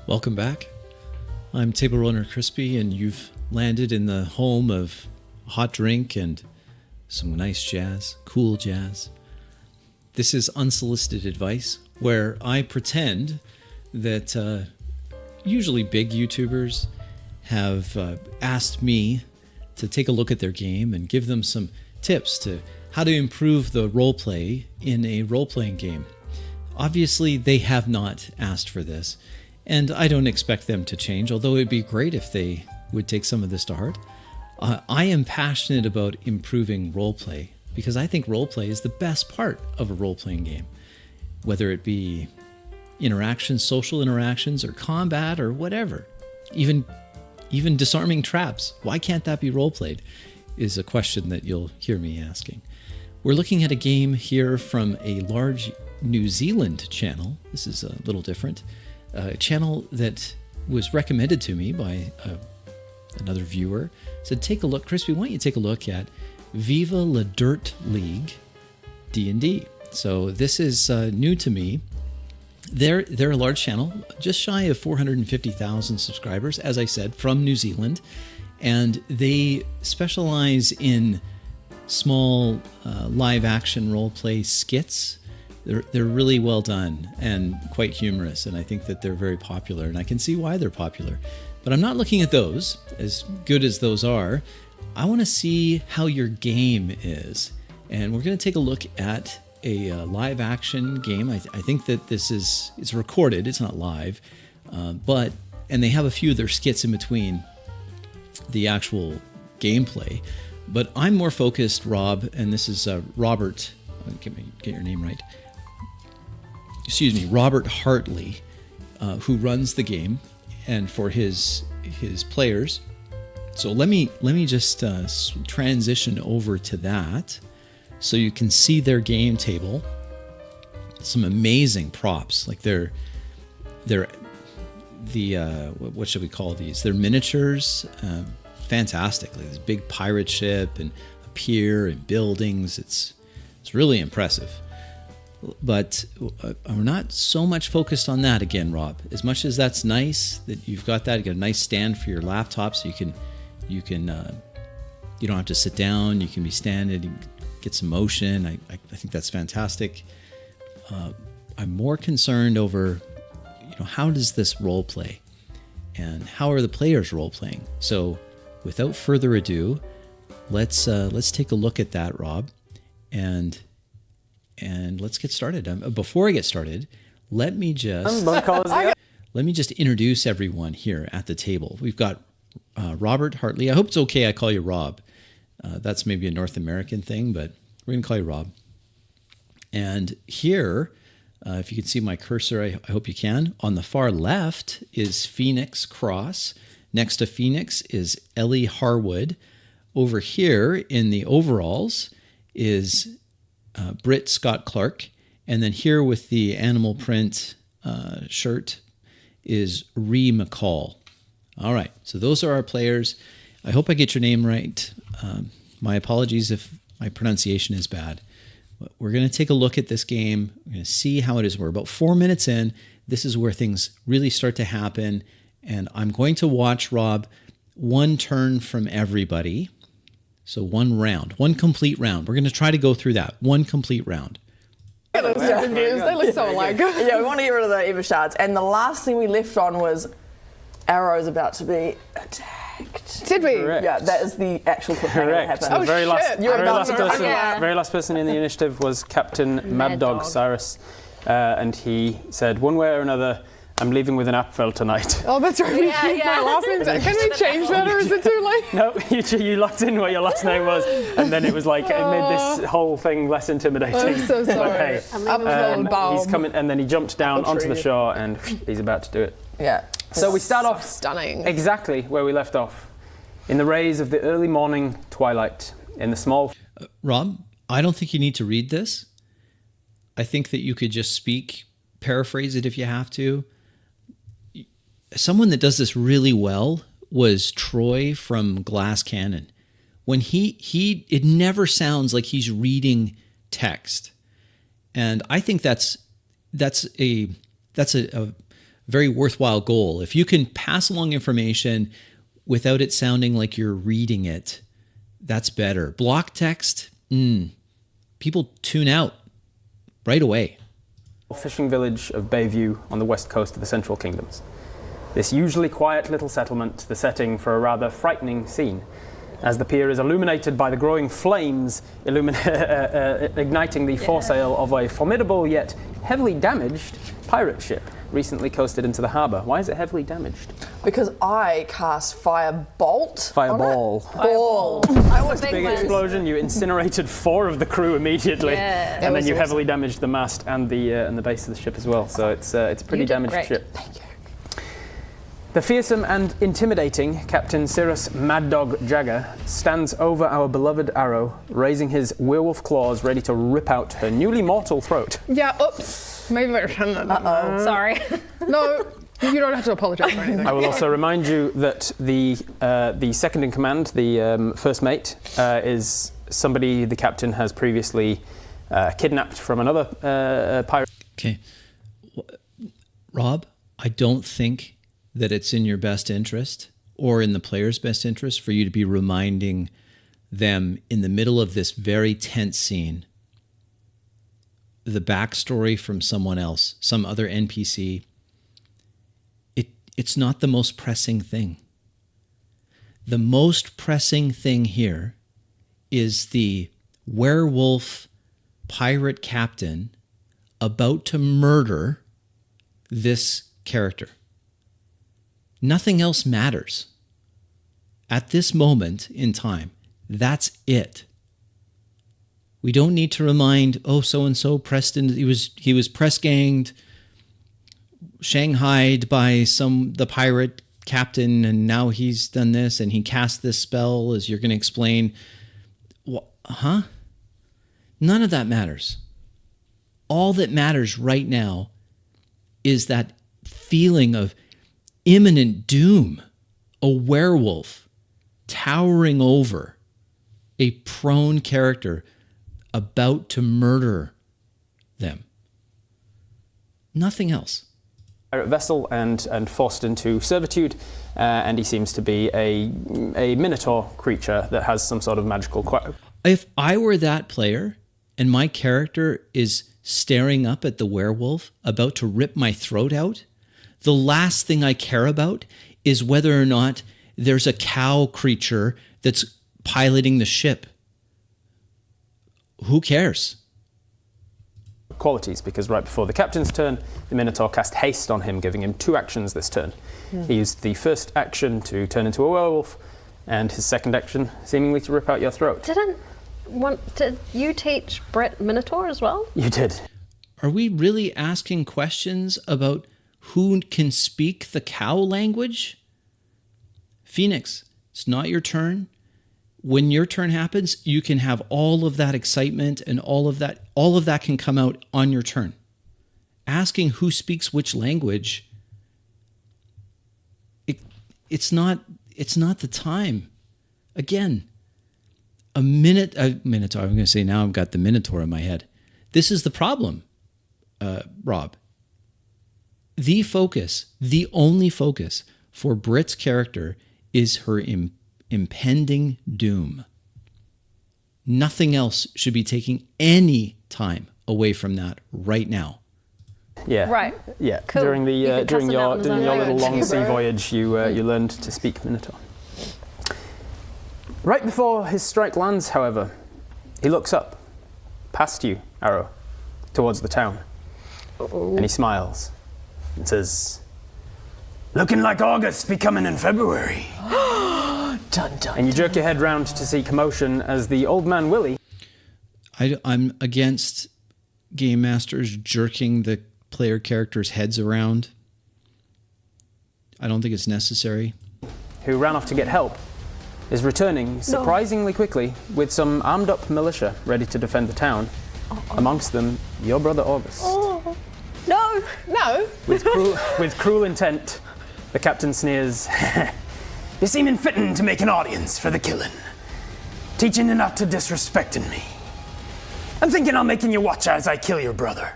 Welcome back. I'm Table Runner Crispy, and you've landed in the home of a hot drink and some nice jazz, cool jazz. This is Unsolicited Advice, where I pretend that usually big YouTubers have asked me to take a look at their game and give them some tips to how to improve the roleplay in a role-playing game. Obviously, they have not asked for this, and I don't expect them to change, although it'd be great if they would take some of this to heart. I am passionate about improving roleplay because I think roleplay is the best part of a role-playing game, whether it be interactions, social interactions, or combat, or whatever. Even disarming traps. Why can't that be roleplayed? Is a question that you'll hear me asking. We're looking at a game here from a large New Zealand channel. This is a little different. A channel that was recommended to me by another viewer. Said, take a look, Crispy, why don't you take a look at Viva La Dirt League D&D. So this is new to me. They're a large channel, just shy of 450,000 subscribers, as I said, from New Zealand. And they specialize in small live action role play skits. They're really well done and quite humorous, and I think that they're very popular, and I can see why they're popular. But I'm not looking at those, as good as those are. I want to see how your game is, and we're going to take a look at a live action game. I think that it's recorded, it's not live, and they have a few of their skits in between the actual gameplay. But I'm more focused, Rob, and this is Robert, get your name right. Excuse me, Robert Hartley, who runs the game, and for his players. So let me just transition over to that, so you can see their game table. Some amazing props, like they're what should we call these? They're miniatures, fantastic. Like this big pirate ship and a pier and buildings. It's really impressive. But we're not so much focused on that again, Rob. As much as that's nice that you've got that, you got a nice stand for your laptop, so you don't have to sit down. You can be standing, you can get some motion. I think that's fantastic. I'm more concerned over, how does this role play, and how are the players role playing? So, without further ado, let's take a look at that, Rob, and let's get started. Before I get started, let me just introduce everyone here at the table. We've got Robert Hartley. I hope it's okay I call you Rob. That's maybe a North American thing, but we're going to call you Rob. And here, if you can see my cursor, I hope you can. On the far left is Phoenix Cross. Next to Phoenix is Ellie Harwood. Over here in the overalls is Britt Scott Clark. And then here with the animal print shirt is Ree McCall. All right, so those are our players. I hope I get your name right. My apologies if my pronunciation is bad. We're going to take a look at this game. We're going to see how it is. We're about 4 minutes in. This is where things really start to happen. And I'm going to watch, Rob, one turn from everybody. So one round, one complete round. We're going to try to go through that. One complete round. They look so alike. Yeah, we want to get rid of the Eva shards. And the last thing we left on was Arrow's about to be attacked. Did we? Correct. Yeah, that is the actual cliffhanger that happened. Oh, the very shit. very last person in the initiative was Captain Mad Dog Cyrus, and he said, one way or another, I'm leaving with an Apfel tonight. Oh, that's right. My last name. Can we change that, or is it too late? No, you locked in what your last name was, and then it was like, it made this whole thing less intimidating. I'm so sorry. But hey, he's coming, and then he jumped down onto the shore, and he's about to do it. Yeah. So we start off stunning. Exactly where we left off, in the rays of the early morning twilight, in the small... Rob, I don't think you need to read this. I think that you could just paraphrase it if you have to. Someone that does this really well was Troy from Glass Cannon. When it never sounds like he's reading text. And I think that's a very worthwhile goal. If you can pass along information without it sounding like you're reading it, that's better. Block text, people tune out right away. Fishing village of Bayview on the west coast of the Central Kingdoms. This usually quiet little settlement, the setting for a rather frightening scene, as the pier is illuminated by the growing flames igniting the foresail of a formidable yet heavily damaged pirate ship recently coasted into the harbour. Why is it heavily damaged? Because I cast Firebolt. Fireball. Ball. I was Big explosion. You incinerated 4 of the crew immediately, Yeah. and then you heavily damaged the mast and the base of the ship as well. So it's a pretty damaged ship. Thank you. The fearsome and intimidating Captain Cyrus Mad Dog Jagger stands over our beloved Arrow, raising his werewolf claws ready to rip out her newly mortal throat. Yeah, oops. Maybe better turn that. Uh-oh. Sorry. No, you don't have to apologize for anything. I will also remind you that the second in command, the first mate, is somebody the captain has previously kidnapped from another pirate. Okay. Rob, I don't think that it's in your best interest or in the player's best interest for you to be reminding them in the middle of this very tense scene the backstory from someone else, some other NPC. It's not the most pressing thing. The most pressing thing here is the werewolf pirate captain about to murder this character. Nothing else matters. At this moment in time, that's it. We don't need to remind, so-and-so Preston, he was press ganged, shanghaied by the pirate captain, and now he's done this, and he cast this spell, as you're going to explain. Huh? None of that matters. All that matters right now is that feeling of imminent doom, a werewolf towering over a prone character about to murder them. Nothing else. Pirate vessel and forced into servitude, and he seems to be a minotaur creature that has some sort of magical quality. If I were that player and my character is staring up at the werewolf about to rip my throat out, the last thing I care about is whether or not there's a cow creature that's piloting the ship. Who cares? Qualities, because right before the captain's turn, the Minotaur cast haste on him, giving him 2 actions this turn. He used the first action to turn into a werewolf, and his second action seemingly to rip out your throat. Did you teach Brett Minotaur as well? You did. Are we really asking questions about who can speak the cow language? Phoenix, it's not your turn. When your turn happens, you can have all of that excitement and all of that can come out on your turn. Asking who speaks which language, it's not the time. Again, a Minotaur, I'm going to say now I've got the Minotaur in my head. This is the problem, Rob. The only focus for Britt's character is her impending doom. Nothing else should be taking any time away from that right now. Yeah. Right. Yeah. Cool. During your little long sea Bro. voyage, you learned to speak Minotaur. Right before his strike lands, however, he looks up, past you, Arrow, towards the town, and he smiles and says, "Looking like August be coming in February." Dun, dun, And you jerk your head round to see commotion as the old man Willie. I'm against game masters jerking the player characters' heads around. I don't think it's necessary. Who ran off to get help, is returning surprisingly quickly with some armed up militia ready to defend the town. Amongst them, your brother August. Oh, no. No. With cruel intent, the captain sneers, "You seem fitting to make an audience for the killing. Teaching you not to disrespecting me. I'm thinking I'll making you watch as I kill your brother."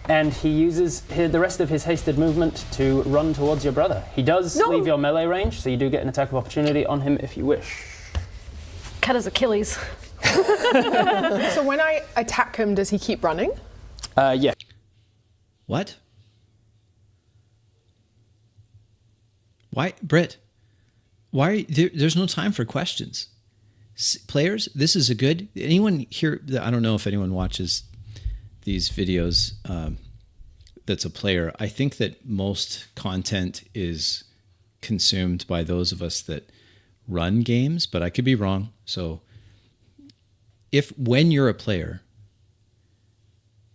And he uses the rest of his hasted movement to run towards your brother. He does leave your melee range, so you do get an attack of opportunity on him if you wish. Cut his Achilles. So when I attack him, does he keep running? Yeah. What? Why, Britt? Why? There's no time for questions. Players, this is a good. Anyone here? I don't know if anyone watches these videos. That's a player. I think that most content is consumed by those of us that run games, but I could be wrong. So, when you're a player,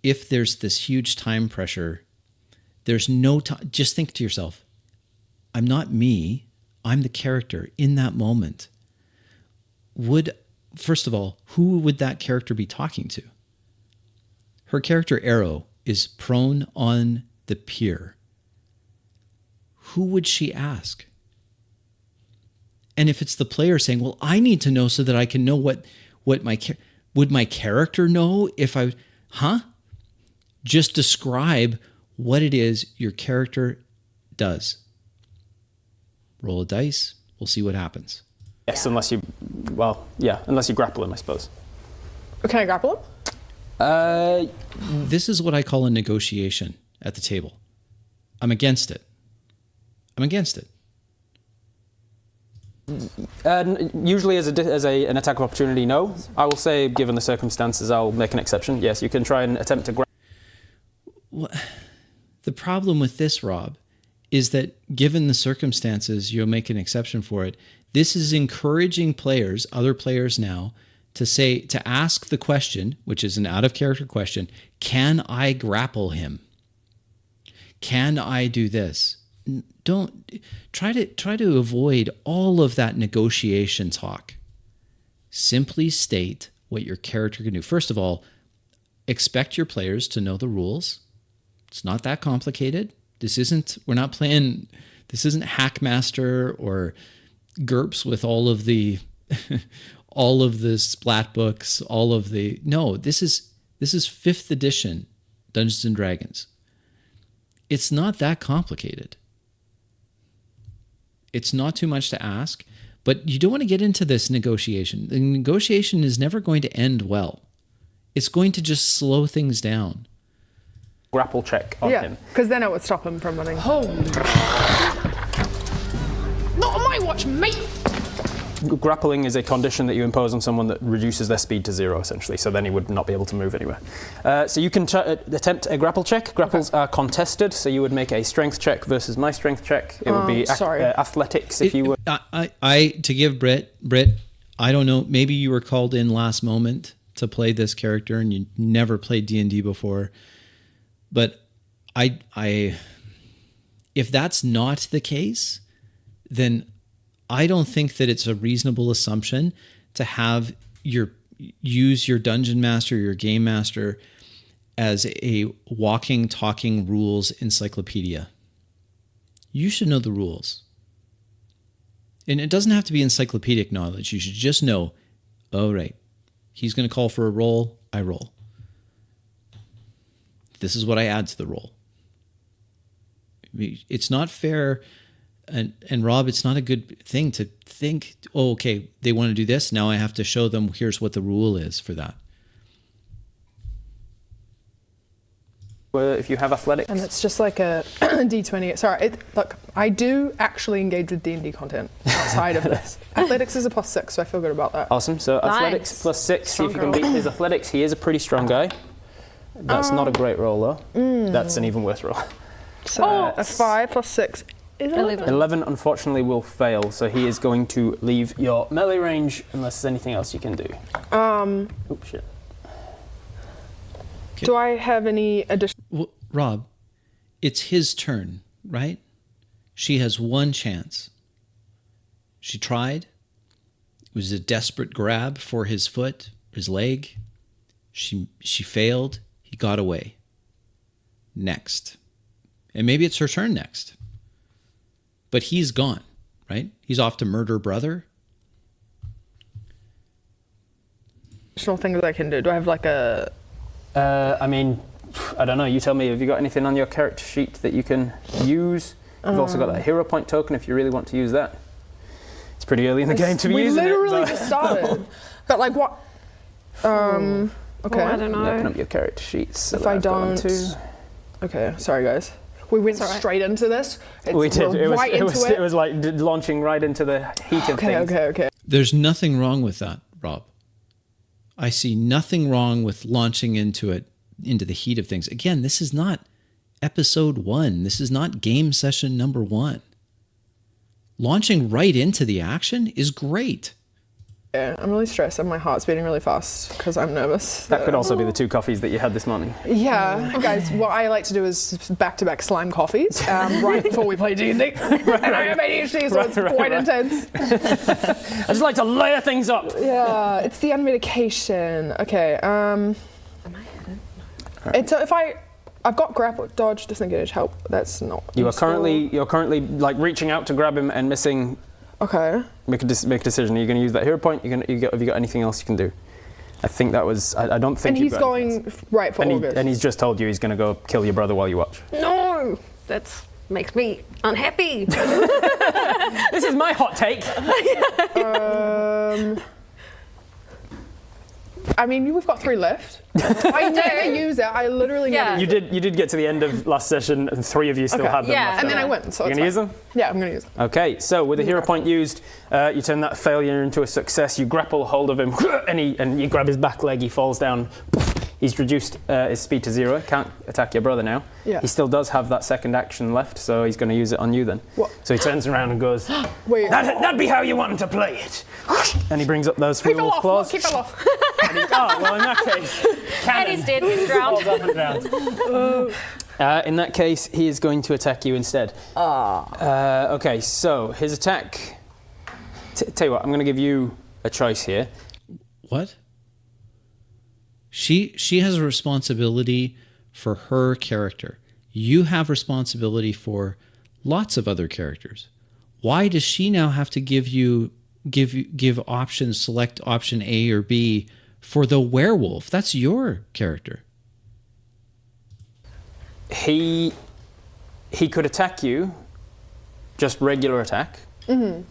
if there's this huge time pressure, there's no time. Just think to yourself, I'm not me. I'm the character in that moment. First of all, who would that character be talking to? Her character, Arrow, is prone on the pier. Who would she ask? And if it's the player saying, well, I need to know so that I can know what would my character know if I, Just describe what it is your character does. Roll a dice. We'll see what happens. Yes, unless you grapple him, I suppose. Can I grapple him? This is what I call a negotiation at the table. I'm against it. Usually as an attack of opportunity, no. I will say, given the circumstances, I'll make an exception. Yes, you can try and attempt to grab. The problem with this, Rob, is that given the circumstances, you'll make an exception for it. This is encouraging players, other players now, to ask the question, which is an out-of-character question, can I grapple him? Can I do this? Don't try to avoid all of that negotiation talk. Simply state what your character can do. First of all, expect your players to know the rules. It's not that complicated. This isn't Hackmaster or GURPS with all of the all of the splat books, this is 5th edition Dungeons and Dragons. It's not that complicated. It's not too much to ask, but you don't want to get into this negotiation. The negotiation is never going to end well. It's going to just slow things down. Grapple check on him. Yeah, because then it would stop him from running. Holy Not on my watch, mate! Grappling is a condition that you impose on someone that reduces their speed to 0, essentially, so then he would not be able to move anywhere. So you can attempt a grapple check. Grapples are contested, so you would make a strength check versus my strength check. It would be athletics if you were... To give Britt, I don't know, maybe you were called in last moment to play this character and you never played D&D before, but if that's not the case, then I don't think that it's a reasonable assumption to use your dungeon master, your game master, as a walking, talking rules encyclopedia. You should know the rules. And it doesn't have to be encyclopedic knowledge. You should just know, oh, right, he's going to call for a roll, I roll. This is what I add to the roll. It's not fair... And Rob, it's not a good thing to think, oh, okay, they want to do this. Now I have to show them, here's what the rule is for that. If you have athletics. And it's just like a D20. Sorry, look, I do actually engage with D&D content outside of this. Athletics is a +6, so I feel good about that. Awesome. So athletics +6, see if you can beat his athletics. He is a pretty strong guy. That's not a great roll, though. That's an even worse roll. So a 5 +6. 11 unfortunately will fail, so he is going to leave your melee range unless there's anything else you can do. Oops, shit. Okay. Do I have any additional... Well, Rob, it's his turn, right? She has one chance. She tried. It was a desperate grab for his foot, his leg. She failed. He got away. Next. And maybe it's her turn next. But he's gone, right? He's off to murder brother. Additional things I can do. Do I have like a... I don't know. You tell me. Have you got anything on your character sheet that you can use? You've also got that hero point token if you really want to use that. It's pretty early in the game to be using it. We literally just started. But like what? Okay. I don't know. Open up your character sheets. If I don't. Okay, sorry guys. We went straight into this. We did. It It was like launching right into the heat of things. Okay. There's nothing wrong with that, Rob. I see nothing wrong with launching into the heat of things. Again, this is not episode 1. This is not game session number 1. Launching right into the action is great. Yeah, I'm really stressed and my heart's beating really fast because I'm nervous. That could also be the 2 coffees that you had this morning. Yeah, guys, what I like to do is back-to-back slime coffees right before we play D&D. And I have ADHD, so it's quite intense. I just like to layer things up. Yeah, it's the unmedication. Okay, it's if I've got grapple, dodge, disengage, help. That's not. You're currently like reaching out to grab him and missing. Okay. Make a decision. Are you going to use that hero point? Have you got anything else you can do? I think that was. I don't think. And he's going right for August. And he's just told you he's going to go kill your brother while you watch. No, that makes me unhappy. This is my hot take. I mean, we've got 3 left. I never use it. I literally never use it. You did get to the end of last session, and 3 of you still had them. Yeah, and then I went. So you're gonna use them? Yeah, I'm gonna use them. Okay, so with the hero point used, you turn that failure into a success. You grapple hold of him, and you grab his back leg. He falls down. He's reduced his speed to 0. Can't attack your brother now. Yeah. He still does have that second action left, so he's going to use it on you then. What? So he turns around and goes, Wait. That'd be how you want him to play it. And he brings up those werewolf claws. Keep it off. Well, in that case, And he's dead. He's drowned. falls up and drowns. In that case, he is going to attack you instead. Okay, so his attack. Tell you what, I'm going to give you a choice here. What? She has a responsibility for her character. You have responsibility for lots of other characters. Why does she now have to give options, select option A or B for the werewolf? That's your character. He could attack you, just regular attack. Mm-hmm.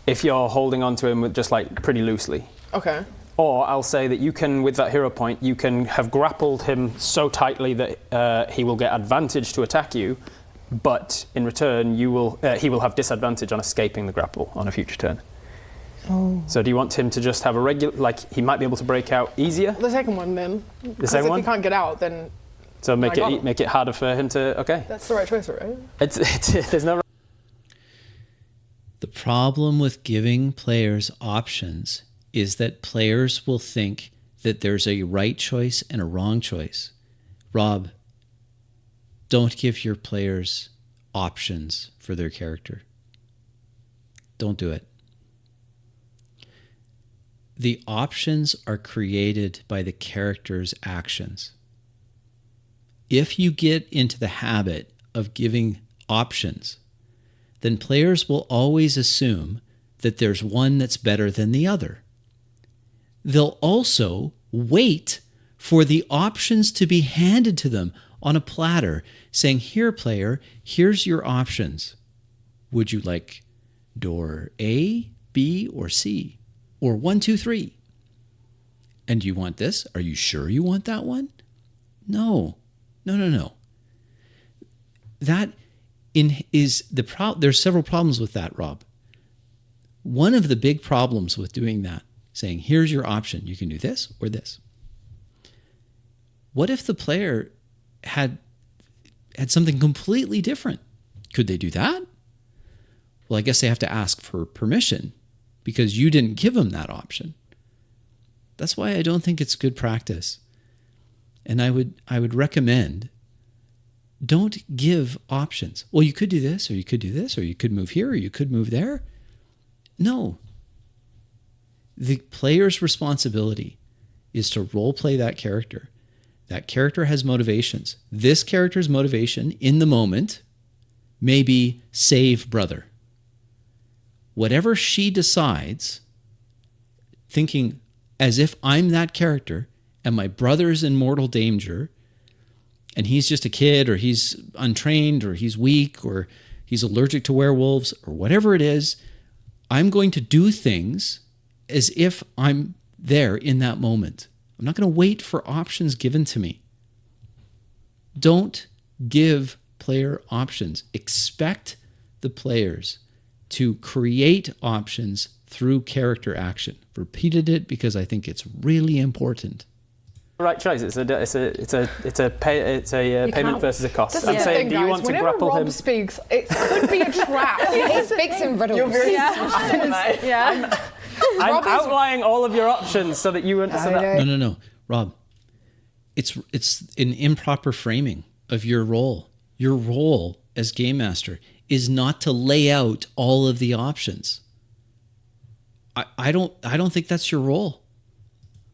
If you're holding on to him with just like pretty loosely. Okay. Or I'll say that you can, with that hero point, you can have grappled him so tightly that he will get advantage to attack you, but in return he will have disadvantage on escaping the grapple on a future turn. Oh. So do you want him to just have a regular, like he might be able to break out easier? The second one then. The second one? If he can't get out, then. So make it harder for him to. Okay. That's the right choice, right? There's no. The problem with giving players options is that players will think that there's a right choice and a wrong choice. Rob, don't give your players options for their character. Don't do it. The options are created by the character's actions. If you get into the habit of giving options, then players will always assume that there's one that's better than the other. They'll also wait for the options to be handed to them on a platter, saying, here, player, here's your options. Would you like door A, B, or C? Or 1, 2, 3? And do you want this? Are you sure you want that one? No. That is there's several problems with that, Rob. One of the big problems with doing that, saying, here's your option. You can do this or this. What if the player had something completely different? Could they do that? Well, I guess they have to ask for permission because you didn't give them that option. That's why I don't think it's good practice. And I would recommend, don't give options. Well, you could do this, or you could do this, or you could move here, or you could move there. No. The player's responsibility is to role play that character. That character has motivations. This character's motivation in the moment may be save brother. Whatever she decides, thinking as if I'm that character and my brother is in mortal danger, and he's just a kid, or he's untrained, or he's weak, or he's allergic to werewolves, or whatever it is, I'm going to do things as if I'm there in that moment. I'm not going to wait for options given to me. Don't give player options. Expect the players to create options through character action. Repeated it because I think it's really important. Right choice. It's a payment versus a cost. This is I'm the saying, thing, do you guys. want to Whenever grapple Rob him? speaks, it could be a trap. He speaks in riddles. Yeah. I'm outlining all of your options so that you understand. No. Rob, it's an improper framing of your role. Your role as game master is not to lay out all of the options. I don't think that's your role.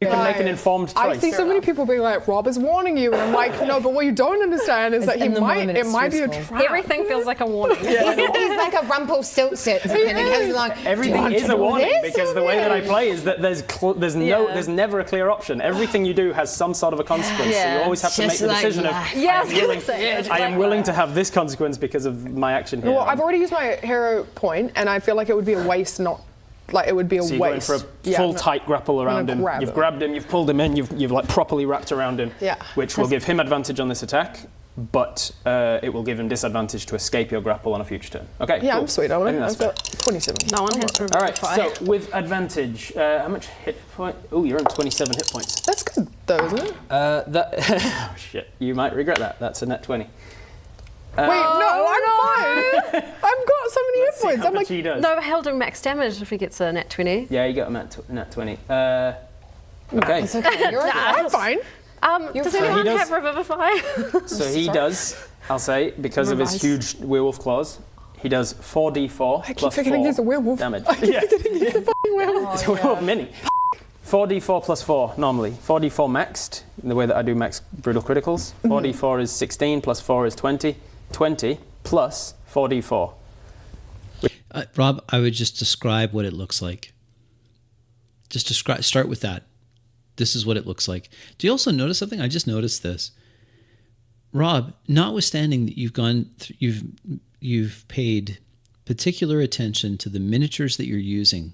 You can make an informed choice. I see so many people being like, Rob is warning you, and I'm like, no, but what you don't understand is that it might be a trap. Everything feels like a warning. He's like a Rumpelstiltskin. Depending how long. Everything is a warning because the way that I play is that there's never a clear option. Everything you do has some sort of a consequence. So you always have to make the decision of I am willing to have this consequence because of my action here. Well, I've already used my hero point, and I feel like it would be a waste not. Like it would be a so you're waste. going for a full tight grapple around him. You've grabbed him, you've pulled him in, you've like properly wrapped around him. Yeah. Which will give him advantage on this attack, but it will give him disadvantage to escape your grapple on a future turn. Okay. Yeah, cool. I'm sweet on I it. think I've that's got 27. No one has to All right. verify. So with advantage, how much hit point? Oh, you're on 27 hit points. That's good though, isn't it? Oh shit! You might regret that. That's a net 20. Wait, no, I'm fine. I've got so many hit points. I'm like, he does. No, he'll do max damage if he gets a net 20. Yeah, you got a net 20. Okay. It's okay. You're I'm fine. Does anyone does- have Revivify? So he does, I'll say, because of his huge werewolf claws, he does 4d4 I keep plus forgetting 4 he's a werewolf. damage. I keep forgetting he's a fucking werewolf. It's a werewolf mini. 4d4 plus 4 normally. 4d4 maxed, in the way that I do max brutal criticals. 4d4 is 16 plus 4 is 20. 20 plus 4d4. Rob, I would just describe what it looks like. Start with that. This is what it looks like. Do you also notice something? I just noticed this. Rob, notwithstanding that you've paid particular attention to the miniatures that you're using,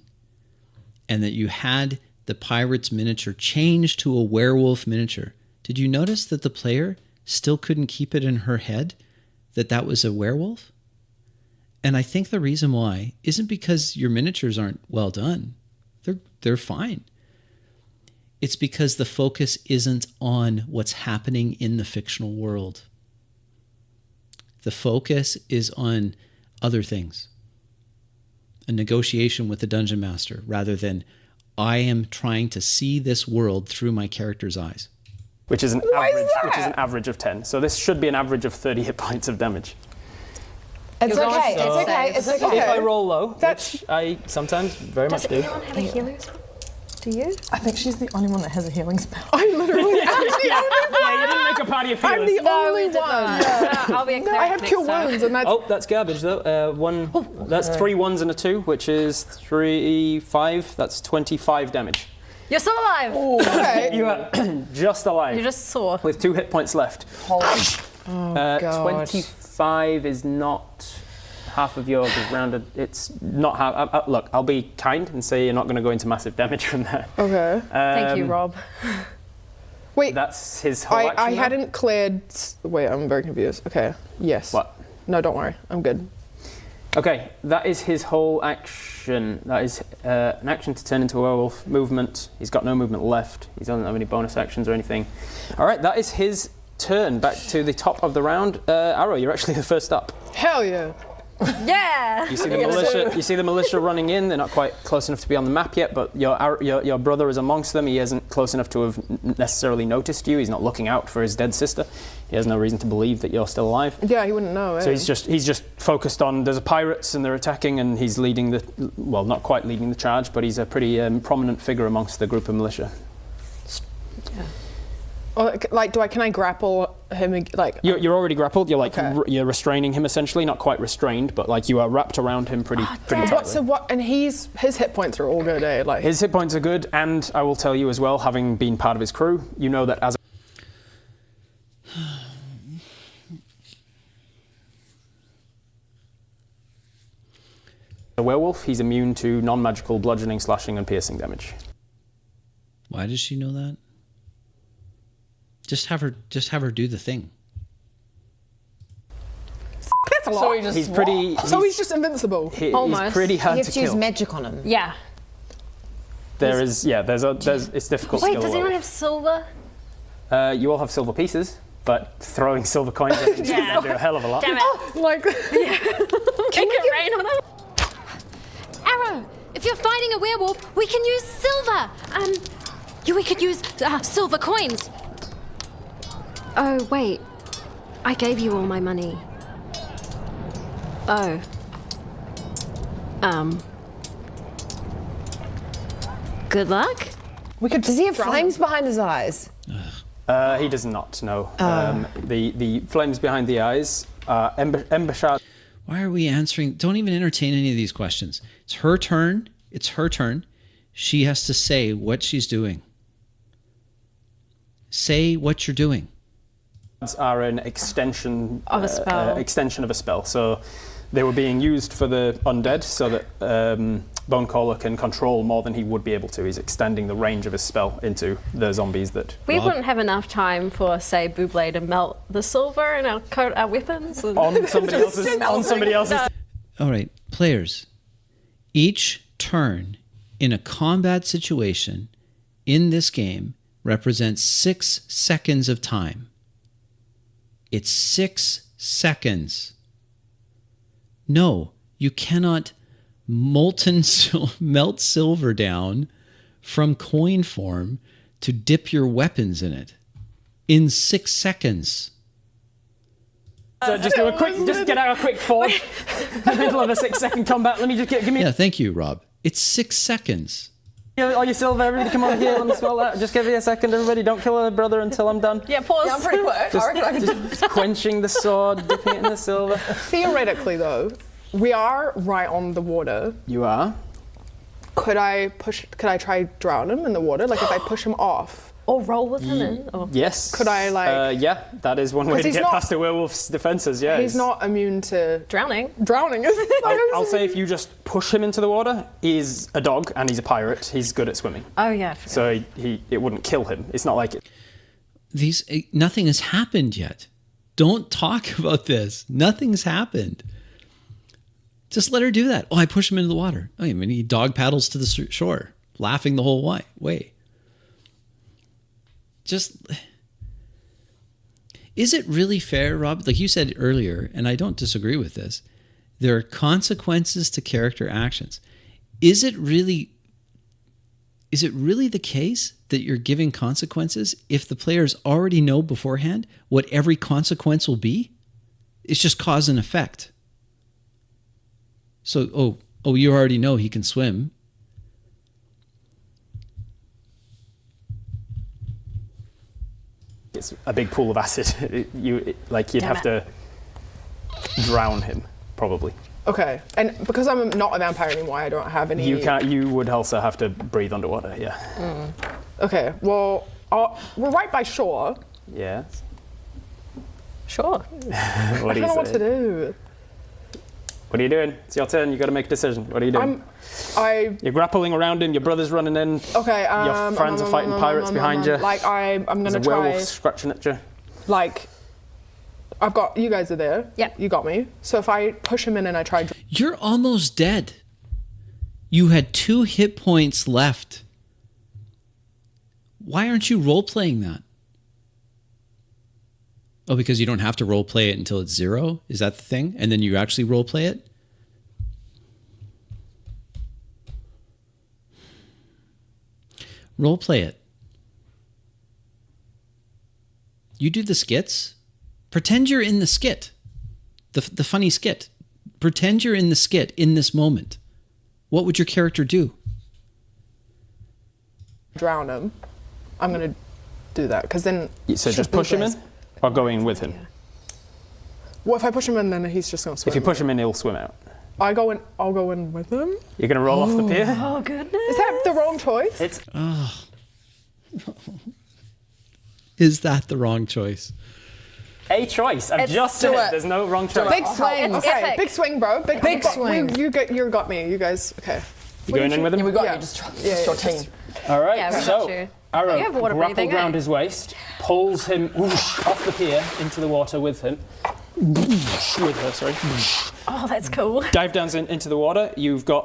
and that you had the pirate's miniature changed to a werewolf miniature, did you notice that the player still couldn't keep it in her head that was a werewolf? And I think the reason why isn't because your miniatures aren't well done. They're fine. It's because the focus isn't on what's happening in the fictional world. The focus is on other things. A negotiation with the dungeon master, rather than I am trying to see this world through my character's eyes. Which is an average of 10. So this should be an average of 30 hit points of damage. It's okay. It's okay. If I roll low, which I sometimes very much do. Does anyone have a healing spell? Do you? I think she's the only one that has a healing spell. I'm literally Yeah, you didn't make a party of I'm healers. the only one. I'll be a cleric I have next cure time. wounds, and that's Oh, that's garbage though. That's 3 1s and a 2, which is 3, 5. That's 25 damage. You're still alive. okay. You are just alive. You just saw. With 2 hit points left. God. 25 is not half of yours is rounded. It's not half. Look, I'll be kind and say you're not going to go into massive damage from there. Okay. Thank you, Rob. Wait, That's his whole action. I now? hadn't cleared. Wait, I'm very confused. Okay. Yes. What? No, don't worry. I'm good. Okay, that is his whole action. That is an action to turn into a werewolf. Movement. He's got no movement left. He doesn't have any bonus actions or anything. All right, that is his turn. Back to the top of the round. Arrow, you're actually the first up. Hell yeah. Yeah. You see the militia. You see the militia running in. They're not quite close enough to be on the map yet, but your brother is amongst them. He isn't close enough to have necessarily noticed you. He's not looking out for his dead sister. He has no reason to believe that you're still alive. Yeah, he wouldn't know. So he's just focused on there's pirates and they're attacking, and he's leading not quite leading the charge, but he's a pretty prominent figure amongst the group of militia. Can I grapple him? You're already grappled. You're Okay. you're restraining him essentially, not quite restrained, but like you are wrapped around him pretty tightly. So what? And his hit points are all good, eh? Like His hit points are good, and I will tell you as well, having been part of his crew, you know that as A werewolf, he's immune to non-magical bludgeoning, slashing, and piercing damage. Why does she know that? Just have her do the thing. That's a lot. So he just He's pretty. He's just invincible. He's Almost. pretty You hard have to to use kill. magic on him. Yeah. There's it's difficult to Wait, kill. does a anyone werewolf. have silver? You all have silver pieces, but throwing silver coins at him is going to do a hell of a lot. Damn it. Like, Can it rain on them? Arrow, if you're fighting a werewolf, we can use silver. We could use silver coins. Oh, wait. I gave you all my money. Oh. Good luck? we could. Does he have drown flames him. behind his eyes? He does not. No. The flames behind the eyes are ember shards. Why are we answering? Don't even entertain any of these questions. It's her turn. It's her turn. She has to say what she's doing. Say what you're doing. Are an extension Of a spell. extension of a spell. So they were being used for the undead, so that Bonecaller can control more than he would be able to. He's extending the range of his spell into the zombies that. We Rob? wouldn't have enough time for, say, Buble to melt the silver in our coat, our weapons. And On somebody else's. On somebody else's. All right, players. Each turn in a combat situation in this game represents 6 seconds of time. It's 6 seconds. No, you cannot melt silver down from coin form to dip your weapons in it in 6 seconds. So just do a quick. Just get out a quick forge. In the middle of a 6-second combat. Let me just give me Yeah, thank you, Rob. It's 6 seconds. all your silver. Everybody, come over here. Let me spell that. Just give me a second, everybody. Don't kill a brother until I'm done. yeah, pause. Yeah, I'm pretty quick. I reckon I can Just quenching the sword, dipping it in the silver. Theoretically, though, we are right on the water. You are. Could I try drown him in the water? Like if I push him off. Or roll with him in. Or... Yes. Could I, like- yeah, that is one way 'Cause to he's get not- past a werewolf's defenses. Yeah. He's not immune to Drowning. drowning, is he? I'll say if you just push him into the water, he's a dog and he's a pirate. He's good at swimming, Oh, yeah. I forgot. so it wouldn't kill him. It's not like it. Nothing has happened yet. Don't talk about this. Nothing's happened. Just let her do that. Oh, I push him into the water. Oh, I mean, he dog paddles to the shore, laughing the whole way. Just, is it really fair, Rob? Like you said earlier, and I don't disagree with this, there are consequences to character actions. Is it really the case that you're giving consequences if the players already know beforehand what every consequence will be? It's just cause and effect. So, oh, you already know he can swim. It's a big pool of acid. You'd Damn have to drown him probably. Okay, and because I'm not a vampire anymore, I don't have any. You would also have to breathe underwater. Yeah. Okay, well, we're right by shore. Yeah. Sure. What I do don't you know what say? to do. What are you doing? It's your turn. You got to make a decision. What are you doing? You're grappling around him. Your brother's running in. Okay. Your friends are fighting pirates behind you. Like I'm There's gonna a werewolf try. scratching at you. Like, I've got you guys are there. Yep. You got me. So if I push him in and I try. You're almost dead. You had 2 hit points left. Why aren't you role-playing that? Oh, because you don't have to role-play it until it's 0? Is that the thing? And then you actually role-play it? Role-play it. You do the skits. Pretend you're in the skit. The funny skit. Pretend you're in the skit in this moment. What would your character do? Drown him. I'm gonna do that because then. So just push him in, or go in with him. What if I push him in? Then he's just gonna swim. If you push him in, he'll swim out. I'll go in with him. You're gonna roll off the pier. Oh, goodness. Is that the wrong choice? It's Is that the wrong choice? A choice. I've just said it. There's no wrong choice. Big swing. Okay, big swing, bro. Big swing. You got me. You guys, okay. You going in with him? Yeah, we got Yeah. you. Just your team. All right. Yeah, we got so you. Arrow You have water grappled breathing, round eh? his waist, pulls him off the pier into the water with him. With her, sorry. Oh, that's cool. Dive down into the water.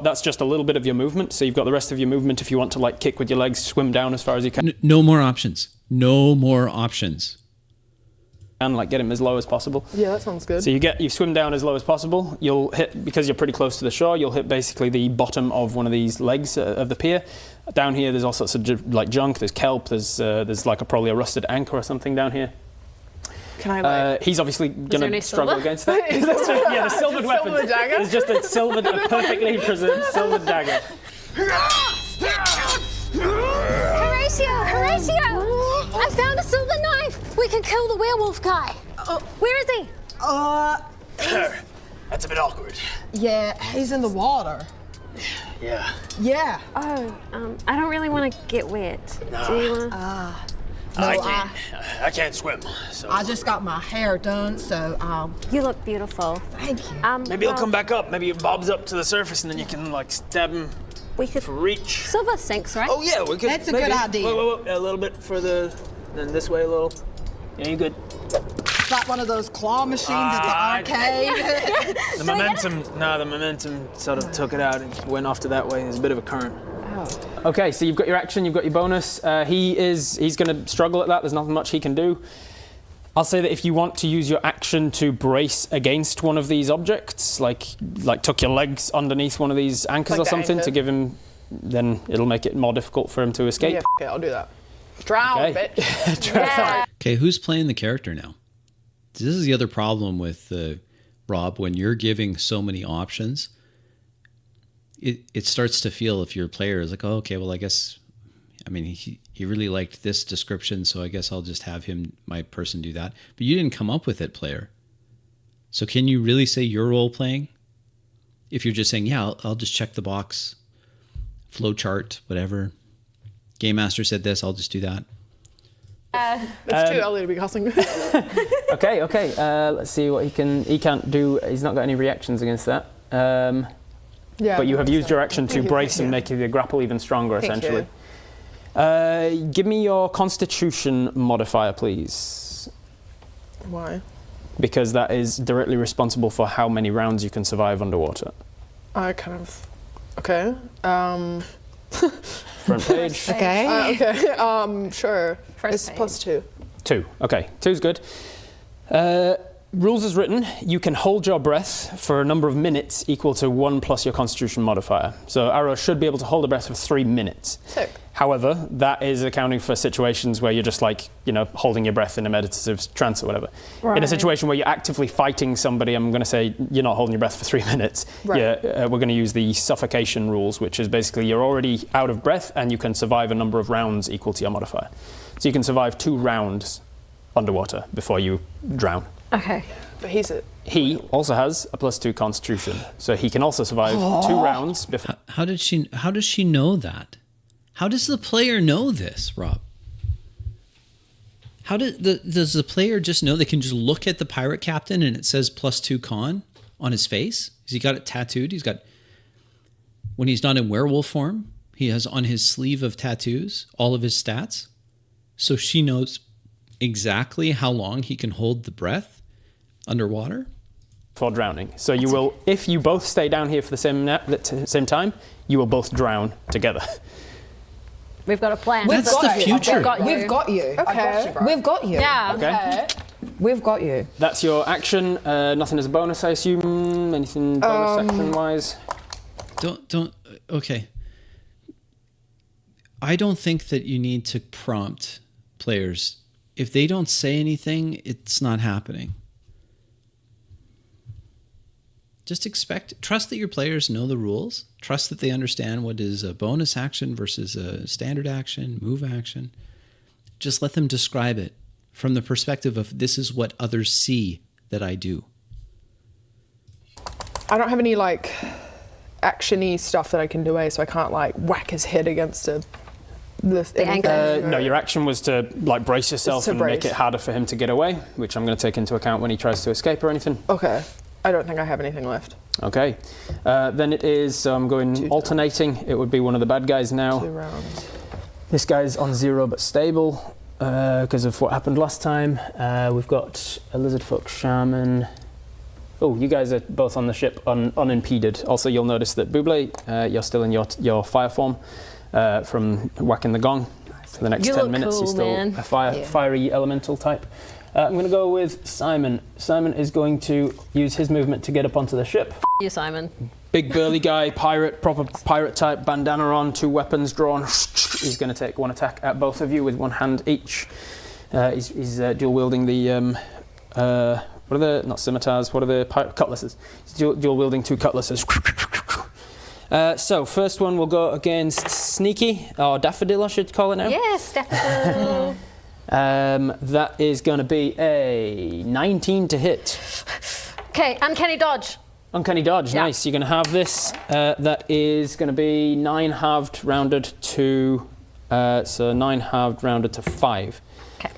That's just a little bit of your movement. So you've got the rest of your movement if you want to like kick with your legs, swim down as far as you can. No more options. No more options. And like get him as low as possible. Yeah, that sounds good. So you swim down as low as possible. You'll hit, because you're pretty close to the shore, you'll hit basically the bottom of one of these legs of the pier. Down here, there's all sorts of like junk. There's kelp. There's like probably a rusted anchor or something down here. Can I like? He's obviously going any to struggle silver? against that. Yeah, the silvered weapon. Silver dagger? There's just a perfectly preserved silver dagger. Horatio! I found a silver knife! We can kill the werewolf guy. Where is he? That's a bit awkward. Yeah, he's in the water. Yeah. Yeah. Oh, I don't really want to get wet. Do you want to? I can't swim, so I just got my hair done, so You look beautiful. thank you. maybe he'll come back up. Maybe he bobs up to the surface, and then you can like stab him We could. for reach. Silver sinks, right? Oh yeah, we could. That's a maybe. good idea. Whoa, a little bit further, then this way a little. Yeah, you good. It's like one of those claw machines at the arcade. The momentum sort of took it out and went off to that way. There's a bit of a current. Okay, so you've got your action, you've got your bonus. He's going to struggle at that. There's nothing much he can do. I'll say that if you want to use your action to brace against one of these objects, like tuck your legs underneath one of these anchors Like or the something anchor. to give him, then it'll make it more difficult for him to escape. Yeah, okay, I'll do that. Drown, Okay. bitch. Okay, who's playing the character now? This is the other problem with Rob. When you're giving so many options, it starts to feel, if your player is like, oh, okay, well, I guess, I mean, he really liked this description, so I guess I'll just have my person do that. But you didn't come up with it, player. So can you really say you're role playing? If you're just saying, yeah, I'll just check the box, flow chart, whatever. Game Master said this, I'll just do that. It's too early to be cussing. Okay. Let's see what he can. He can't do. He's not got any reactions against that. Yeah, But you have used your action to Thank you, brace thank and you. make the grapple even stronger, Thank essentially. Give me your Constitution modifier, please, Why? because that is directly responsible for how many rounds you can survive underwater. I kind of. Okay. Front page. Okay. Okay. Sure. First It's +2. 2. Okay, 2's good. Rules as written, you can hold your breath for a number of minutes equal to 1 plus your Constitution modifier. So Arrow should be able to hold a breath for 3 minutes. Sick. However, that is accounting for situations where you're just like, holding your breath in a meditative trance or whatever. Right. In a situation where you're actively fighting somebody, I'm going to say you're not holding your breath for 3 minutes. Right. We're going to use the suffocation rules, which is basically you're already out of breath and you can survive a number of rounds equal to your modifier. So you can survive 2 rounds underwater before you drown. Okay. But He also has a +2 Constitution, so he can also survive 2 rounds before. How does she know that? How does the player know this, Rob? How does the player just know? They can just look at the pirate captain and it says +2 con on his face? Has he got it tattooed? When he's not in werewolf form, he has on his sleeve of tattoos all of his stats. So she knows exactly how long he can hold the breath underwater for drowning. So you will, if you both stay down here for the same time, you will both drown together. We've got a plan. That's the future. We've got you. Okay. We've got you. Yeah. Okay. We've got you. That's your action. Nothing as a bonus, I assume. Anything bonus action wise? Don't. Okay. I don't think that you need to prompt players. If they don't say anything, it's not happening. Just trust that your players know the rules. Trust that they understand what is a bonus action versus a standard action, move action. Just let them describe it from the perspective of this is what others see that I do. I don't have any like action-y stuff that I can do, so I can't like whack his head against a This anchor. No, your action was to like brace yourself and make it harder for him to get away, which I'm going to take into account when he tries to escape or anything. Okay. I don't think I have anything left. Okay. Then it is, so I'm going alternating. It would be one of the bad guys now. 2 rounds. This guy's on 0 but stable because of what happened last time. We've got a lizardfolk shaman. Oh, you guys are both on the ship unimpeded. Also, you'll notice that Buble, you're still in your fire form from whacking the gong. For the next 10 minutes, cool, you're still man. a fiery elemental type. I'm going to go with Simon. Simon is going to use his movement to get up onto the ship. You, Simon. Big burly guy, proper pirate type, bandana on, 2 weapons drawn. He's going to take 1 attack at both of you with 1 hand each. He's dual wielding the what are the, not scimitars, what are the cutlasses? He's dual wielding 2 cutlasses. So first one will go against Sneaky, or Daffodil I should call it now. Yes, Daffodil. That is going to be a 19 to hit. Okay, uncanny dodge. Uncanny dodge, Yeah. nice. You're going to have this. That is going to be 9 halved rounded to, so 9 halved rounded to 5. Okay.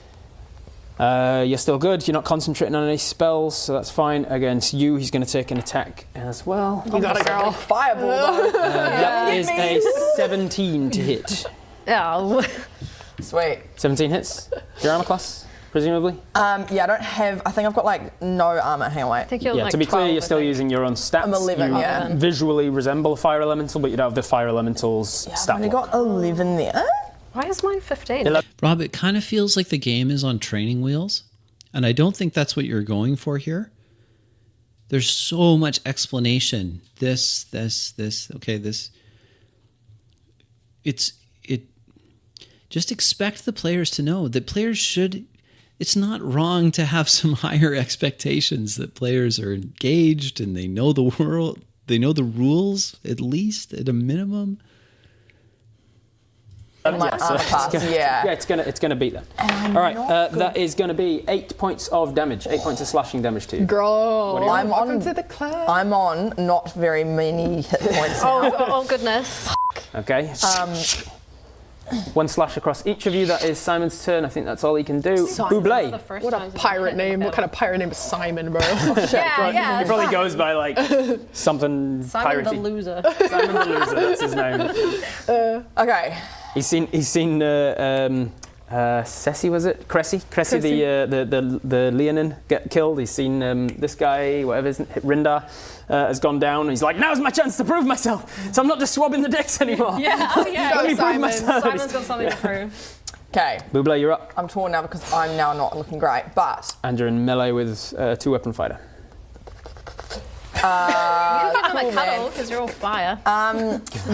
You're still good. You're not concentrating on any spells, so that's fine. Against you, he's going to take an attack as well. You got a girl. Fireball, though. That is a 17 to hit. Oh. Sweet. 17 hits. Your armor class, presumably? Yeah, I don't have... I think I've got, like, no armor. Hang on, wait. I think you're Yeah, like to be 12, clear, you're still using your own stats. I'm 11, you yeah. visually resemble a fire elemental, but you don't have the fire elemental's Yeah, stat I've only block. got 11 there. Why is mine 15? Rob, it kind of feels like the game is on training wheels, and I don't think that's what you're going for here. There's so much explanation. This. Okay, this. Just expect the players to know that players should. It's not wrong to have some higher expectations that players are engaged and they know the world. They know the rules, at least at a minimum. My armor class, Yeah, it's gonna beat that. All right, that is gonna be 8 points of damage, 8 points of slashing damage to you. Girl, I'm welcome on to the club. I'm on not very many hit points now. Oh, goodness. Okay. 1 slash across each of you. That is Simon's turn. I think that's all he can do. Buble. What a pirate name. What kind of pirate name is Simon, bro? Yeah. He probably goes by like something Simon piratey. the loser. Simon the loser. That's his name. Okay. He's seen Ceci, was it? Cressy, the Leonin get killed. He's seen this guy, whatever his Rindar, has gone down. And he's like, now's my chance to prove myself. So I'm not just swabbing the decks anymore. Yeah, oh yeah. Let me prove myself. Simon's got something to prove. Okay. Buble, you're up. I'm torn now because I'm now not looking great, but... And you're in melee with a 2-weapon fighter. You can give them a cool, cuddle man. because you're all fire.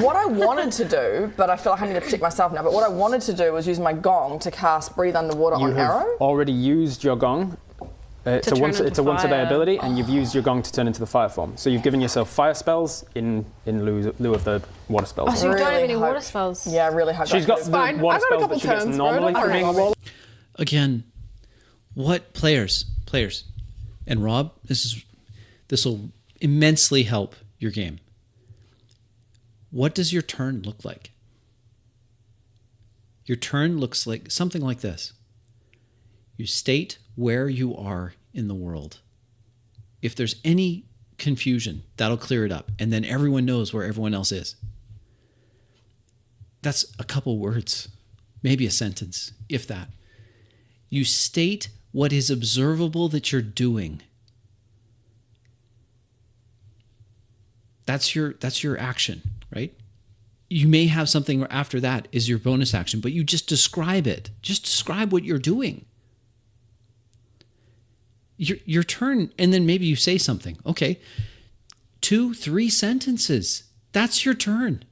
What I wanted to do, but I feel like I need to protect myself now, but what I wanted to do was use my gong to cast Breathe Underwater You on have Arrow. already used your gong. It's a turn once into a day fire. ability, and you've used your gong to turn into the fire form. So you've given yourself fire spells in lieu of the water spells. Oh, so you don't have really any water hope- spells? Yeah, I really hope She's I got could. the fine. water I've got a spells couple that she gets turns, bro. normally Don't from worry being a about it. warlock. Again, what players, and Rob, this will immensely help your game. What does your turn look like? Your turn looks like something like this. You state where you are in the world. If there's any confusion, that'll clear it up, and then everyone knows where everyone else is. That's a couple words, maybe a sentence, if that. You state what is observable that you're doing. That's your action, right? You may have something after that is your bonus action, but you just describe it. Just describe what you're doing. Your turn, and then maybe you say something. Okay, 2-3 sentences. That's your turn.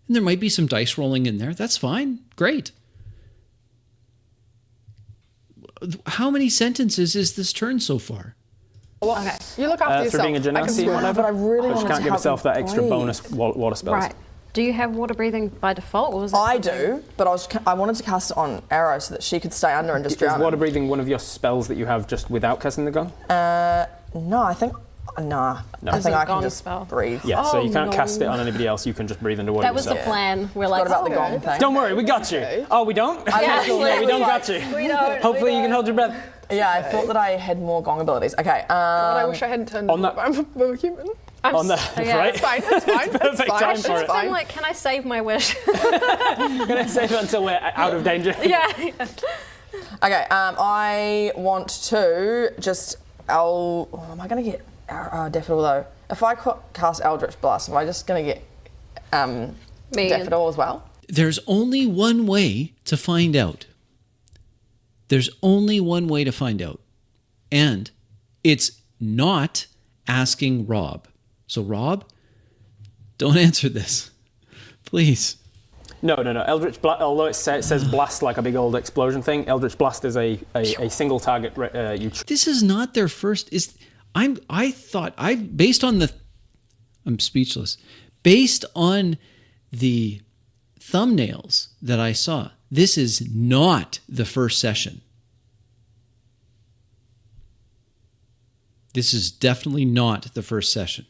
And there might be some dice rolling in there. That's fine. Great. How many sentences is this turn so far? Okay. You look after For yourself. being a I can genasi swear. or whatever. But I really But she wanted can't to give help herself you that extra breathe. bonus water spells. Right. Do you have water breathing by default, or was that I something- do, but I wanted to cast it on Arrow so that she could stay under and just Is drown. water breathing one of your spells that you have just without casting the gun? No, I think Nah. No. I It's think a I can gong just spell. breathe. Yeah, so you can't no. cast it on anybody else. You can just breathe underwater That was the yourself. plan. We're What like, about the gong thing? Don't worry, we got you. Oh, we don't? Yeah, we don't got you. we don't. Hopefully you can hold your breath. Yeah, I thought that I had more gong abilities. Okay. God, I wish I hadn't turned on into that- I'm a human. On the right? It's fine, it's fine. Perfect it's fine. time It's for it. fine. I'm like, can I save my wish? Gonna save it until we're out of danger. yeah. Okay, I want to just. Am I going to get Daffodil though? If I cast Eldritch Blast, am I just going to get Me. Daffodil as well? There's only one way to find out. There's only one way to find out. And it's not asking Rob. So, Rob, don't answer this. Please. No. Eldritch Blast, although it says blast like a big old explosion thing, Eldritch Blast is a single target. This is not their first. I'm speechless. Based on the thumbnails that I saw, this is not the first session. This is definitely not the first session.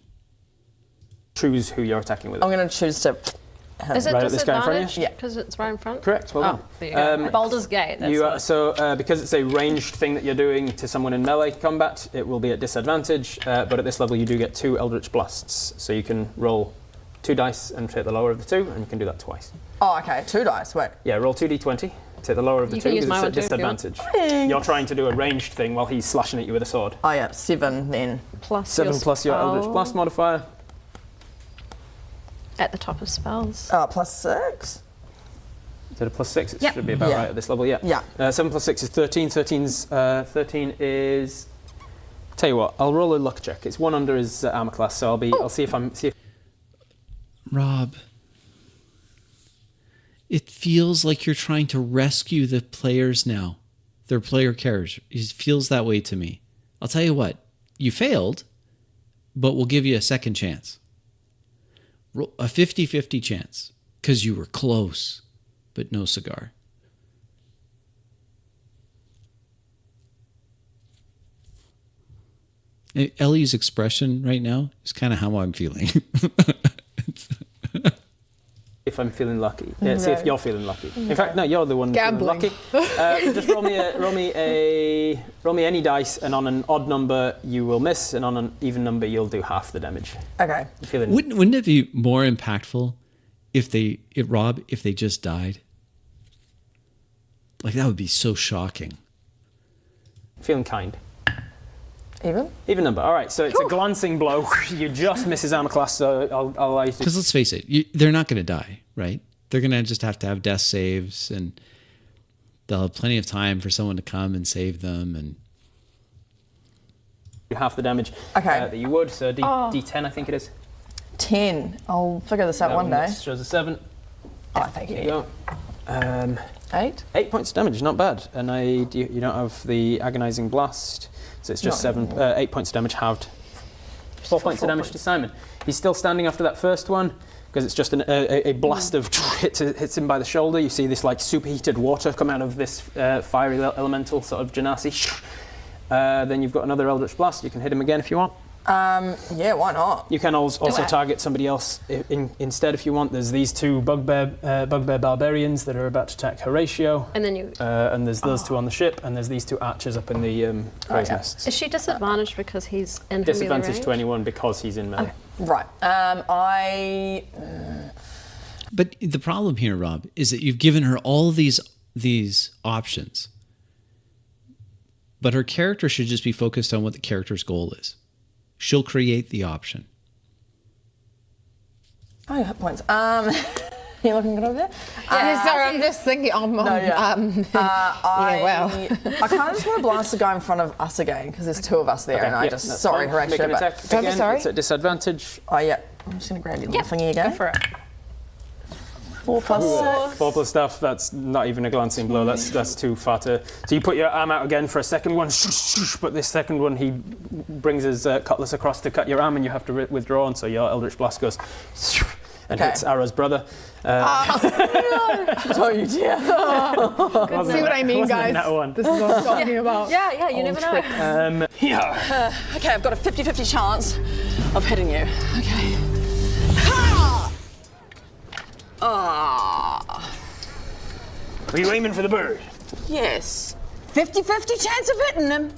Choose who you're attacking with. I'm going to choose to. Is it Right at this guy in front of you? disadvantage? Yeah. Because it's right in front? Correct. Well done. There you go. Baldur's Gate. That's what- Because it's a ranged thing that you're doing to someone in melee combat, it will be at disadvantage. But at this level, you do get 2 Eldritch Blasts, so you can roll 2 dice and take the lower of the 2, and you can do that twice. Oh, okay. 2 dice. Wait. Yeah, roll 2d20, take the lower of the You 2 can use because my it's at one too, if you want. disadvantage. You're trying to do a ranged thing while he's slashing at you with a sword. Oh yeah, 7 then. Plus 7 your plus your Eldritch spell Blast modifier. at the top of spells. Plus 6. Is it a plus 6? It Yep. should be about Yeah. right at this level, yeah. Yeah. 7 plus 6 is 13. 13 is... Tell you what, I'll roll a luck check. It's 1 under his armor class, so I'll see if Rob, it feels like you're trying to rescue the players now. Their player characters. It feels that way to me. I'll tell you what, you failed, but we'll give you a second chance. A 50-50 chance, because you were close, but no cigar. Ellie's expression right now is kind of how I'm feeling. if I'm feeling lucky. Yeah, see if you're feeling lucky. In fact, no, you're the one Gambling. feeling lucky. Just roll me any dice, and on an odd number you will miss, and on an even number you'll do half the damage. Okay. You feeling? Wouldn't it be more impactful if they just died? Like, that would be so shocking. Feeling kind. Even? Even number. All right, so it's a glancing blow. You just miss his armor class, so I'll allow you to... Because let's face it, they're not going to die, right? They're going to just have to have death saves, and they'll have plenty of time for someone to come and save them. And half the damage that you would, so D10 I think it is. 10. I'll figure this out one day. Shows a 7. Oh, thank There you. you go. 8? 8 points of damage, not bad. And you don't have the agonizing blast, so it's just 8 points of damage halved. 4 points of damage to Simon. He's still standing after that first one because it's just a blast of hits him by the shoulder. You see this like superheated water come out of this fiery elemental sort of genasi. Then you've got another Eldritch Blast. You can hit him again if you want. Yeah, why not? You can also target somebody else instead if you want. There's these 2 bugbear barbarians that are about to attack Horatio. And then you... and there's those 2 on the ship, and there's these 2 archers up in the crow's nests. Is she disadvantaged because he's in Disadvantage range? to anyone because he's in melee. Right. But the problem here, Rob, is that you've given her all these options. But her character should just be focused on what the character's goal is. She'll create the option. Oh, you hit points. You looking good over there? Yeah, sorry, I'm just thinking. yeah, well. I kind of just want to blast the guy in front of us again because there's 2 of us there, and I just that's sorry, fine. Horatio, Make an but attack don't be again. sorry. It's at disadvantage. Oh yeah, I'm just gonna grab your little thingy again. Go for it. 4 plus 6. 4 plus stuff. That's not even a glancing blow. That's too far to. So you put your arm out again for a second one, but this second one he brings his cutlass across to cut your arm, and you have to withdraw, and so your Eldritch Blast goes. and Okay. hits Ara's brother. Don't you dare. See what I mean, guys? That one. This is what I'm talking about. Yeah, you never know. Okay, I've got a 50-50 chance of hitting you. Okay. Are you aiming for the bird? Yes. 50-50 chance of hitting him.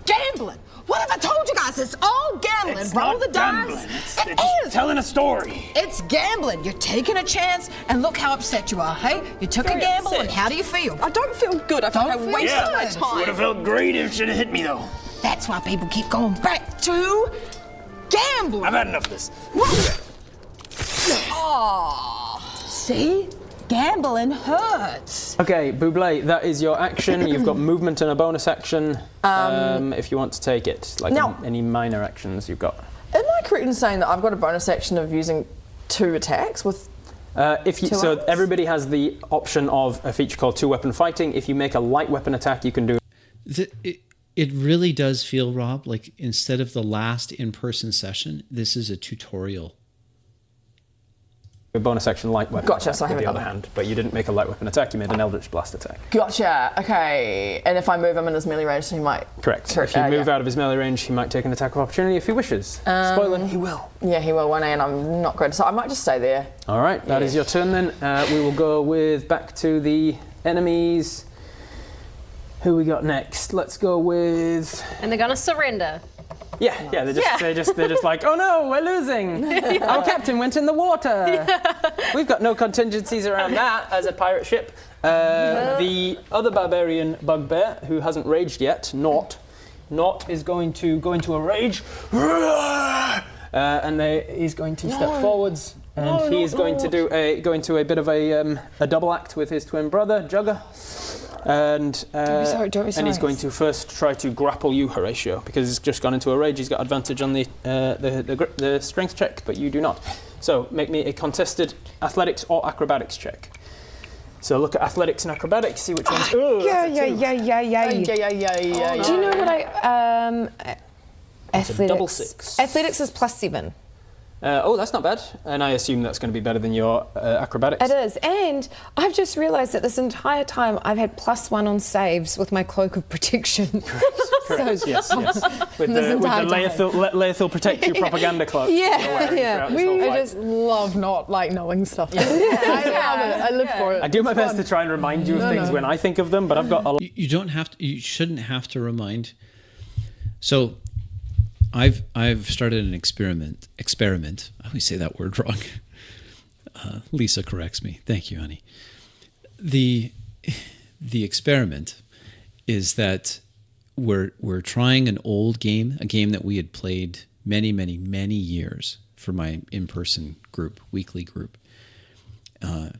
Gambling. What have I told you guys? It's all gambling. It's Roll not the gambling. dice. It's It just is. telling a story. It's gambling. You're taking a chance, and look how upset you are. Hey, you took Very a gamble, upset. and how do you feel? I don't feel good. I feel like I Don't feel wasted my good. time. Would have felt great if it should have hit me, though. That's why people keep going back to gambling. I've had enough of this. See? Gambling hurts. Okay, Buble, that is your action. You've got movement and a bonus action if you want to take it. Like Now- any minor actions you've got. Am I correct in saying that I've got a bonus action of using 2 attacks with... So hours? everybody has the option of a feature called 2-weapon fighting. If you make a light weapon attack, you can do It really does feel, Rob, like instead of the last in-person session, this is a tutorial. a bonus action light weapon Gotcha, attack so I with the haven't other done hand. But you didn't make a light weapon attack, you made an Eldritch Blast attack. Gotcha. Okay. And if I move him in his melee range, so he might... Correct. If you move yeah. out of his melee range, he might take an attack of opportunity if he wishes. Spoiler, he will. Yeah, he will, won't he? And I'm not great. So I might just stay there. All right, that is your turn then. We will go with back to the enemies. Who we got next? Let's go with... And they're gonna surrender. Yeah, they're just like, oh no, we're losing. Our captain went in the water. We've got no contingencies around that as a pirate ship. The other barbarian bugbear who hasn't raged yet, Nort is going to go into a rage, and he's going to step forwards, and he's going to go into a bit of a double act with his twin brother Jugger. And Don't be and he's going to first try to grapple you, Horatio, because he's just gone into a rage. He's got advantage on the strength check, but you do not. So make me a contested athletics or acrobatics check. So look at athletics and acrobatics, see which ones. Oh, Yeah. Yeah. Do you know what I athletics? double 6. Athletics is +7. Oh, that's not bad. And I assume that's going to be better than your acrobatics. It is, and I've just realised that this entire time I've had +1 on saves with my cloak of protection. Correct. Yes. With This the entire time. let Laethil protect you propaganda cloak. Yeah. I just love not like knowing stuff. I love it. I live for it. I do my It's best fun. to try and remind you of things when I think of them, but I've got a You don't have to. You shouldn't have to remind. So, I've started an experiment. I always say that word wrong. Lisa corrects me. Thank you, honey. The experiment is that we're trying an old game, a game that we had played many years for my in-person group, weekly group. And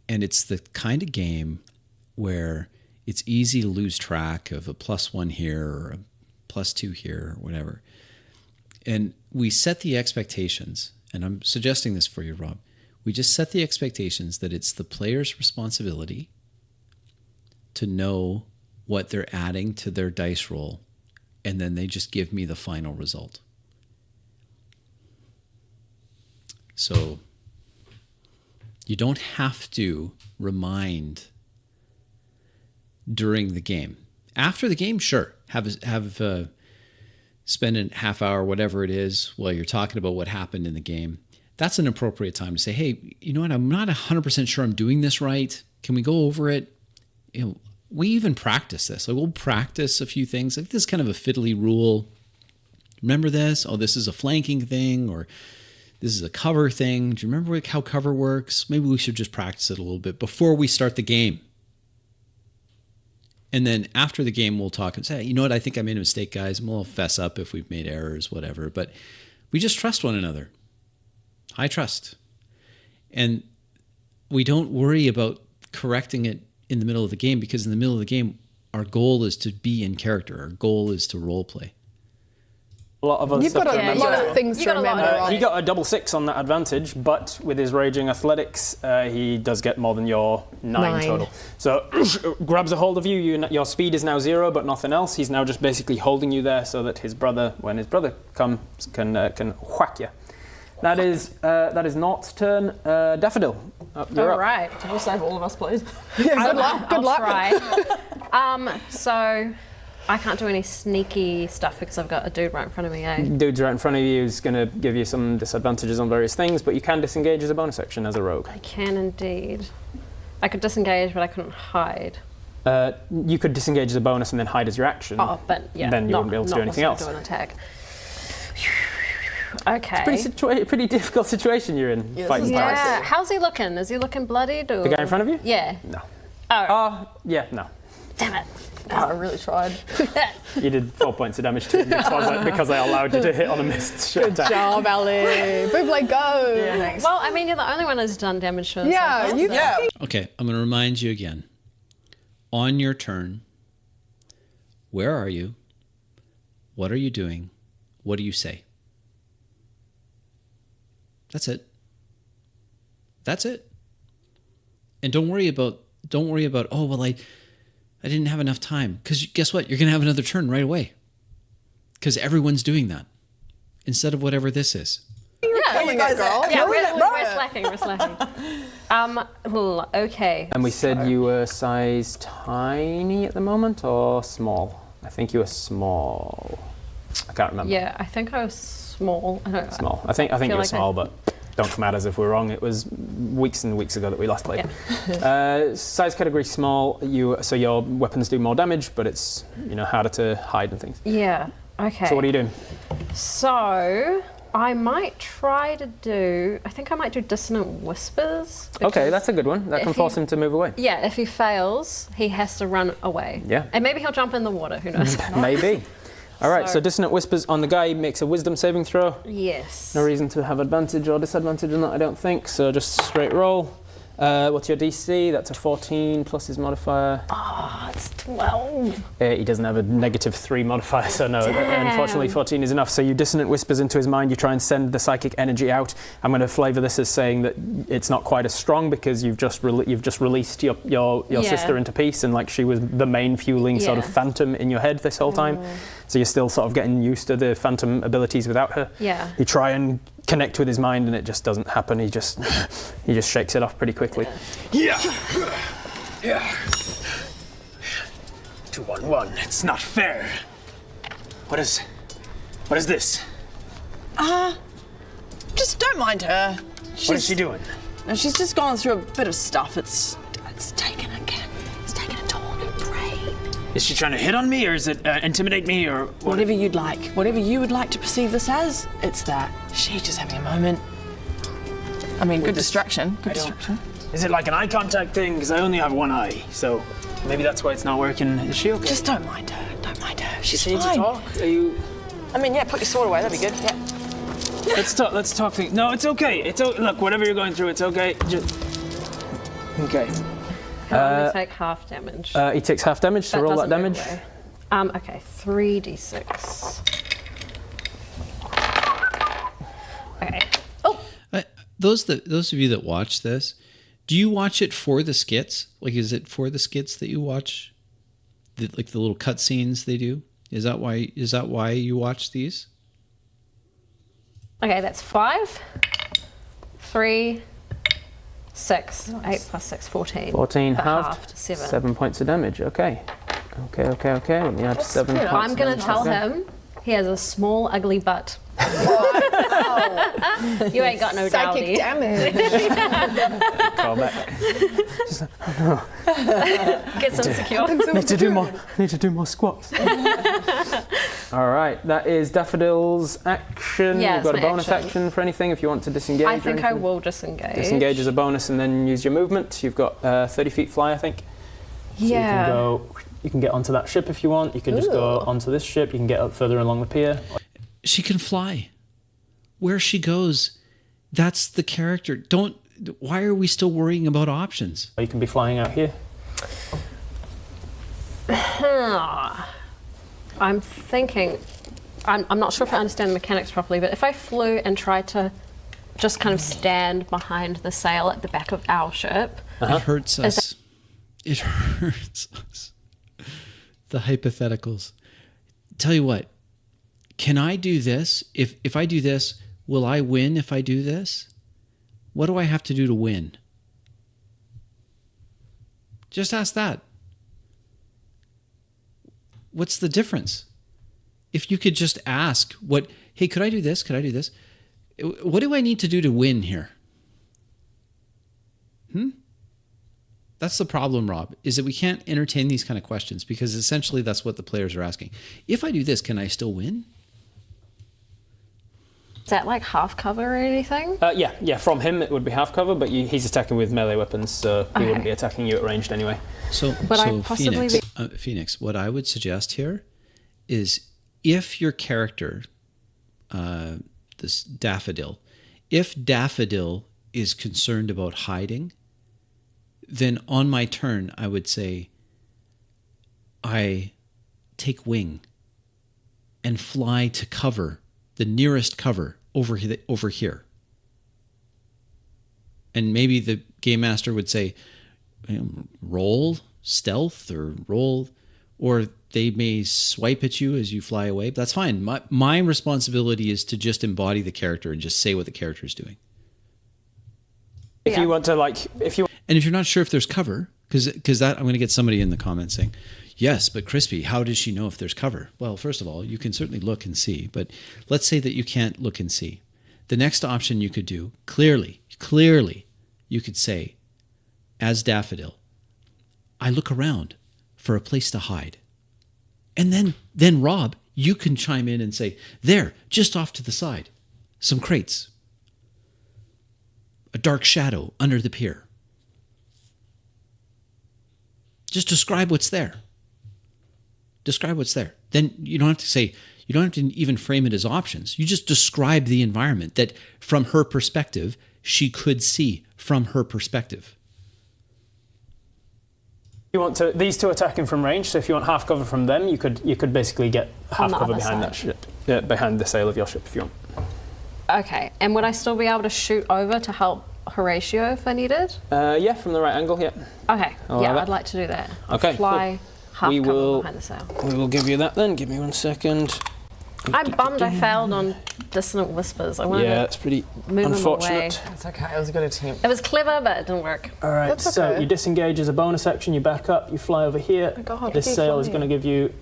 it's the kind of game where it's easy to lose track of a +1 here or a +2 here or whatever. And we set the expectations, and I'm suggesting this for you, Rob. We just set the expectations that it's the player's responsibility to know what they're adding to their dice roll, and then they just give me the final result. So you don't have to remind during the game. After the game, sure, spend a half hour, whatever it is, while you're talking about what happened in the game. That's an appropriate time to say, hey, you know what? I'm not 100% sure I'm doing this right. Can we go over it? You know, we even practice this. Like, we'll practice a few things. Like, this is kind of a fiddly rule. Remember this? Oh, this is a flanking thing, or this is a cover thing. Do you remember how cover works? Maybe we should just practice it a little bit before we start the game. And then after the game, we'll talk and say, you know what, I think I made a mistake, guys. And we'll fess up if we've made errors, whatever. But we just trust one another. High trust. And we don't worry about correcting it in the middle of the game, because in the middle of the game, our goal is to be in character. Our goal is to role play. A lot of other You've stuff got to a remember. lot of things to remember. He got a double 6 on that advantage, but with his raging athletics, he does get more than your 9 total. So grabs a hold of you. Your speed is now 0, but nothing else. He's now just basically holding you there so that his brother, when his brother comes, can whack you. That is Nought's turn. Daffodil. You're All up. right. Can you save all of us, please? Good luck. Good luck. Try. So I can't do any sneaky stuff because I've got a dude right in front of me, eh? Dude's right in front of you is going to give you some disadvantages on various things, but you can disengage as a bonus action as a rogue. I can indeed. I could disengage, but I couldn't hide. You could disengage as a bonus and then hide as your action. Oh, but yeah. Then you wouldn't be able to do anything else. Do an attack. Okay. Pretty difficult situation you're in, fighting pirates. Yeah. How's he looking? Is he looking bloodied? Or? The guy in front of you? Yeah. No. Oh. Yeah, no. Damn it. I really tried. You did 4 points of damage to him because I allowed you to hit on a missed shot. Good job, Ali. Buble, go. Yeah, thanks. Well, I mean, you're the only one who's done damage to him. Yeah, so you. Yeah. Okay, I'm going to remind you again. On your turn, where are you? What are you doing? What do you say? That's it. That's it. And don't worry about, oh, well, I didn't have enough time. Because guess what? You're going to have another turn right away. Because everyone's doing that. Instead of whatever this is. Killing it, girl. Yeah, Killing it, bro. we're slacking. Okay. And we said you were size tiny at the moment or small? I think you were small. I can't remember. Yeah, I think I was small. I don't know. Small. I think you were like small, but don't come at us if we're wrong. It was weeks and weeks ago that we last played. Yeah. Size category small. So your weapons do more damage, but it's harder to hide and things. Yeah. Okay. So what are you doing? So I might try to do. I think I might do dissonant whispers. Okay, that's a good one. That can force him to move away. Yeah. If he fails, he has to run away. Yeah. And maybe he'll jump in the water. Who knows? Maybe. All right, so dissonant whispers on the guy makes a wisdom saving throw. Yes. No reason to have advantage or disadvantage on that, I don't think. So just straight roll. What's your DC? That's a 14 plus his modifier. Oh, it's 12. He doesn't have a -3 modifier, so no. Damn. Unfortunately, 14 is enough. So you dissonant whispers into his mind. You try and send the psychic energy out. I'm going to flavour this as saying that it's not quite as strong because you've just released your sister into peace, and like she was the main fueling sort of phantom in your head this whole time. So you're still sort of getting used to the phantom abilities without her. Yeah. You try and connect with his mind, and it just doesn't happen. He just shakes it off pretty quickly. Yeah. 2-1-1. It's not fair. What is this? Just don't mind her. What is she doing? No, she's just gone through a bit of stuff. It's taken a toll on her brain. Is she trying to hit on me, or is it intimidate me, or Whatever you'd like. Whatever you would like to perceive this as, it's that. She's just having a moment. I mean, good distraction. Good distraction. Is it like an eye contact thing? Because I only have one eye, so maybe that's why it's not working. Is she okay? Just don't mind her. Don't mind her. She's She needs to fine. talk. Are you? I mean, yeah, put your sword away. That'd be good. Yeah. Let's talk things. No, it's okay. Look, whatever you're going through, it's okay. Okay. I'm going to take half damage. He takes half damage, so roll that doesn't move damage. away. Okay, 3d6. Okay. Oh! Those of you that watch this, do you watch it for the skits? Like, is it for the skits that you watch? Like the little cutscenes they do? Is that why you watch these? Okay, that's 5, 3, 6. 8 plus 6, 14. 14 But halved. halved, 7. 7 points of damage. Okay. Let me add 7 points. I'm going to of tell damage. him he has a small, ugly butt. You ain't got no Psychic dowdy. damage. Call back. Gets insecure. Need to do more squats. All right, that is Daffodil's action. Yeah, You've got a it's my bonus action. action for anything if you want to disengage. I or think I anything. will disengage. Disengage as a bonus and then use your movement. You've got 30 feet fly, I think. So Yeah. you can get onto that ship if you want. You can just go onto this ship. You can get up further along the pier. She can fly. Where she goes, that's the character. Why are we still worrying about options? Or you can be flying out here. I'm thinking, I'm not sure if I understand the mechanics properly, but if I flew and tried to just kind of stand behind the sail at the back of our ship. It hurts us. It hurts us. The hypotheticals. Tell you what, can I do this? If I do this, will I win if I do this? What do I have to do to win? Just ask that. What's the difference? If you could just ask, hey, could I do this? Could I do this? What do I need to do to win here? That's the problem, Rob, is that we can't entertain these kind of questions because essentially that's what the players are asking. If I do this, can I still win? Is that like half cover or anything? Yeah. From him it would be half cover, but he's attacking with melee weapons, so he wouldn't be attacking you at ranged anyway. So Phoenix, what I would suggest here is if your character, this Daffodil, if Daffodil is concerned about hiding, then on my turn I would say I take wing and fly to cover, the nearest cover over here. And maybe the game master would say, roll stealth or roll, or they may swipe at you as you fly away. That's fine. My responsibility is to just embody the character and just say what the character is doing. If you want to and if you're not sure if there's cover, because that I'm going to get somebody in the comments saying, yes, but Crispy, how does she know if there's cover? Well, first of all, you can certainly look and see, but let's say that you can't look and see. The next option you could do, clearly, you could say, as Daffodil, I look around for a place to hide. And then Rob, you can chime in and say, there, just off to the side, some crates. A dark shadow under the pier. Just describe what's there. Describe what's there. Then you don't have to say, you don't have to even frame it as options. You just describe the environment that from her perspective, she could see from her perspective. You want these two attacking from range, so if you want half cover from them, you could basically get half cover behind that ship. Yeah, behind the sail of your ship if you want. Okay, and would I still be able to shoot over to help Horatio if I needed? Yeah, from the right angle, yeah. Okay, I'd like to do that. Okay, fly half cover behind the sail. We will give you that then. Give me 1 second. I'm bummed I failed on Dissonant Whispers. I wanted it's pretty move unfortunate. It's okay, it was a good attempt. It was clever, but it didn't work. All right, That's so okay. you disengage as a bonus action, you back up, you fly over here. Oh God, This sail is going to give you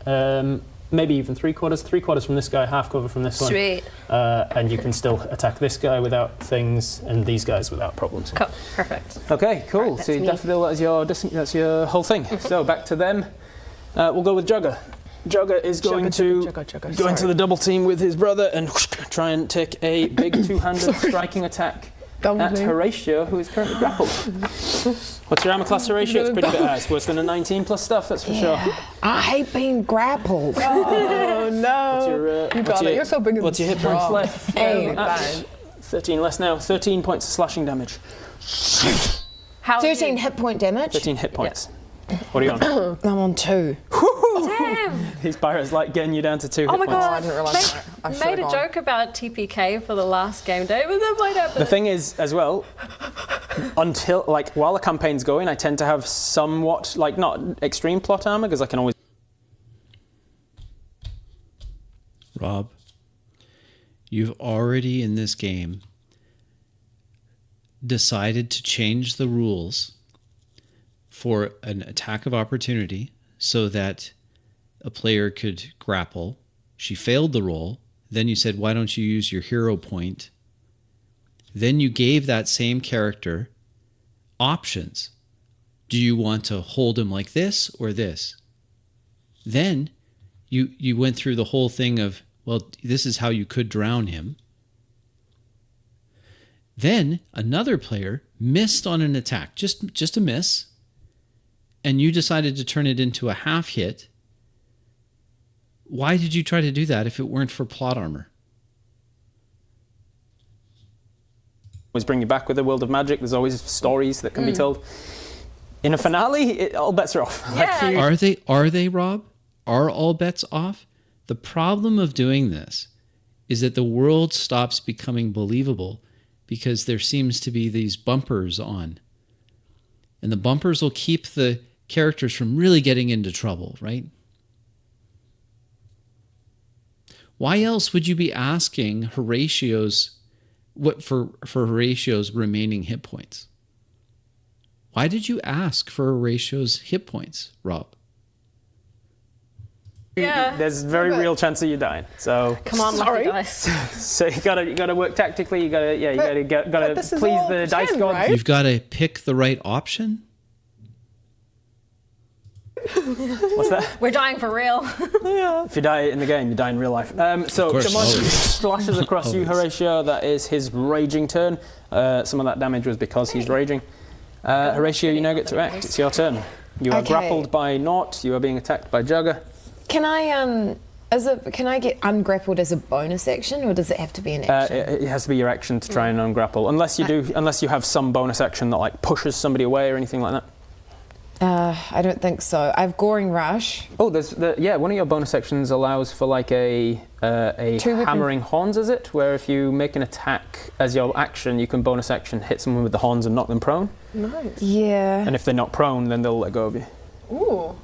maybe even 3/4 from this guy, half cover from this one. Sweet. And you can still attack this guy without things and these guys without problems. Cool. Perfect. Okay, cool. Right, So that's Daffodil, that's your whole thing. So back to them. We'll go with Jugger. Jugger is going to go into the double team with his brother and try and take a big two-handed striking attack at Horatio, who is currently grappled. What's your armor class, Horatio? It's pretty bad. It's worse than a 19 plus stuff, that's for sure. I hate being grappled. Oh no! What's your, you got it. You're so big and what's your hit points strong. left? 13 less now. 13 points of slashing damage. 13 hit point damage. 13 hit points. What are you on? I'm on 2. Damn! These pirates like getting you down to 2 hit Oh my points. god! I didn't realise that. I should've made a gone. joke about TPK for the last game day, but that might happen. The thing is, as well, while the campaign's going, I tend to have somewhat, not extreme plot armor, because I can always... Rob, you've already in this game decided to change the rules for an attack of opportunity so that a player could grapple. She failed the roll. Then you said, why don't you use your hero point? Then you gave that same character options. Do you want to hold him like this or this? Then you went through the whole thing of, well, this is how you could drown him. Then another player missed on an attack, just a miss, and you decided to turn it into a half hit. Why did you try to do that if it weren't for plot armor? Always bring you back with the world of magic. There's always stories that can be told. In a finale, all bets are off. Yeah. Are they, Rob? Are all bets off? The problem of doing this is that the world stops becoming believable because there seems to be these bumpers on. And the bumpers will keep the characters from really getting into trouble, right? Why else would you be asking Horatio's What for Horatio's remaining hit points? Why did you ask for Horatio's hit points, Rob? Yeah. There's a very real chance of you dying. So Come on, lucky dice. so you gotta work tactically. You gotta please the dice gods. right? You've got to pick the right option. What's that? We're dying for real. If you die in the game, you die in real life. So course, Jamon always. splashes across you, Always. Horatio. That is his raging turn. Some of that damage was because he's raging. Horatio, you now get to act. It's your turn. You are Okay. grappled by Nort. You are being attacked by Jugger. Can I can I get ungrappled as a bonus action, or does it have to be an action? It has to be your action to try and ungrapple, unless you have some bonus action that like pushes somebody away or anything like that. I don't think so. I have Goring Rush. Oh, one of your bonus actions allows for like a hammering horns, is it? Where if you make an attack as your action, you can bonus action hit someone with the horns and knock them prone. Nice. Yeah. And if they're not prone, then they'll let go of you. Ooh.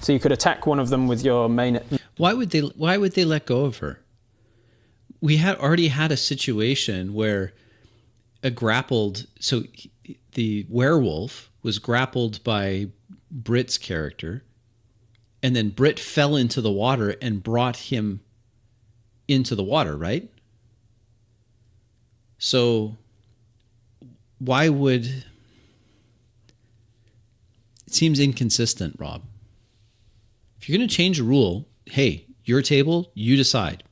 So you could attack one of them with your main. Why would they let go of her? We had already had a situation where the werewolf was grappled by Britt's character, and then Britt fell into the water and brought him into the water, right? So why would... It seems inconsistent, Rob. If you're going to change a rule, hey, your table, you decide.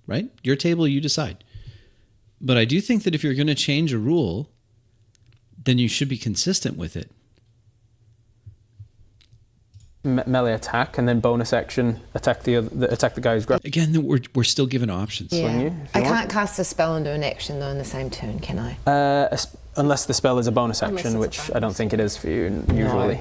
Right? Your table, you decide. But I do think that if you're going to change a rule, then you should be consistent with it. Melee attack and then bonus action attack the guy who's grappled. Again, we're still given options. Yeah. I can't cast a spell and do an action though in the same turn, can I? Unless the spell is a bonus action, which I don't think it is for you usually.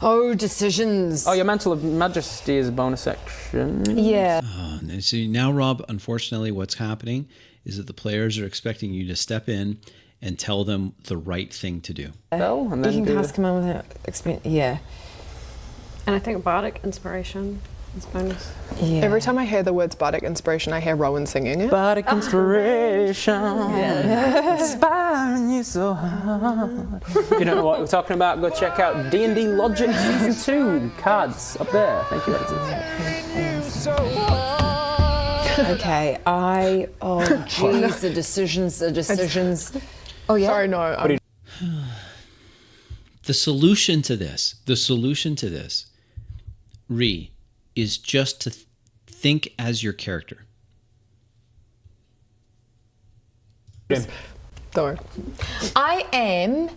Oh, decisions. Oh, your Mantle of Majesty is a bonus action. Yeah. And so now, Rob, unfortunately, what's happening is that the players are expecting you to step in and tell them the right thing to do. Spell, and then You can cast command without experience. Yeah. And I think Bardic Inspiration is bonus. Yeah. Every time I hear the words Bardic Inspiration, I hear Rowan singing it. Bardic Inspiration, inspiring you so hard. You know what we're talking about? Go check out D&D Logic Season 2 cards up there. Thank you, editors. Okay. Oh, jeez, the decisions. Oh yeah. Sorry, no. The solution to this, Ree, is just to think as your character. Don't worry. I am.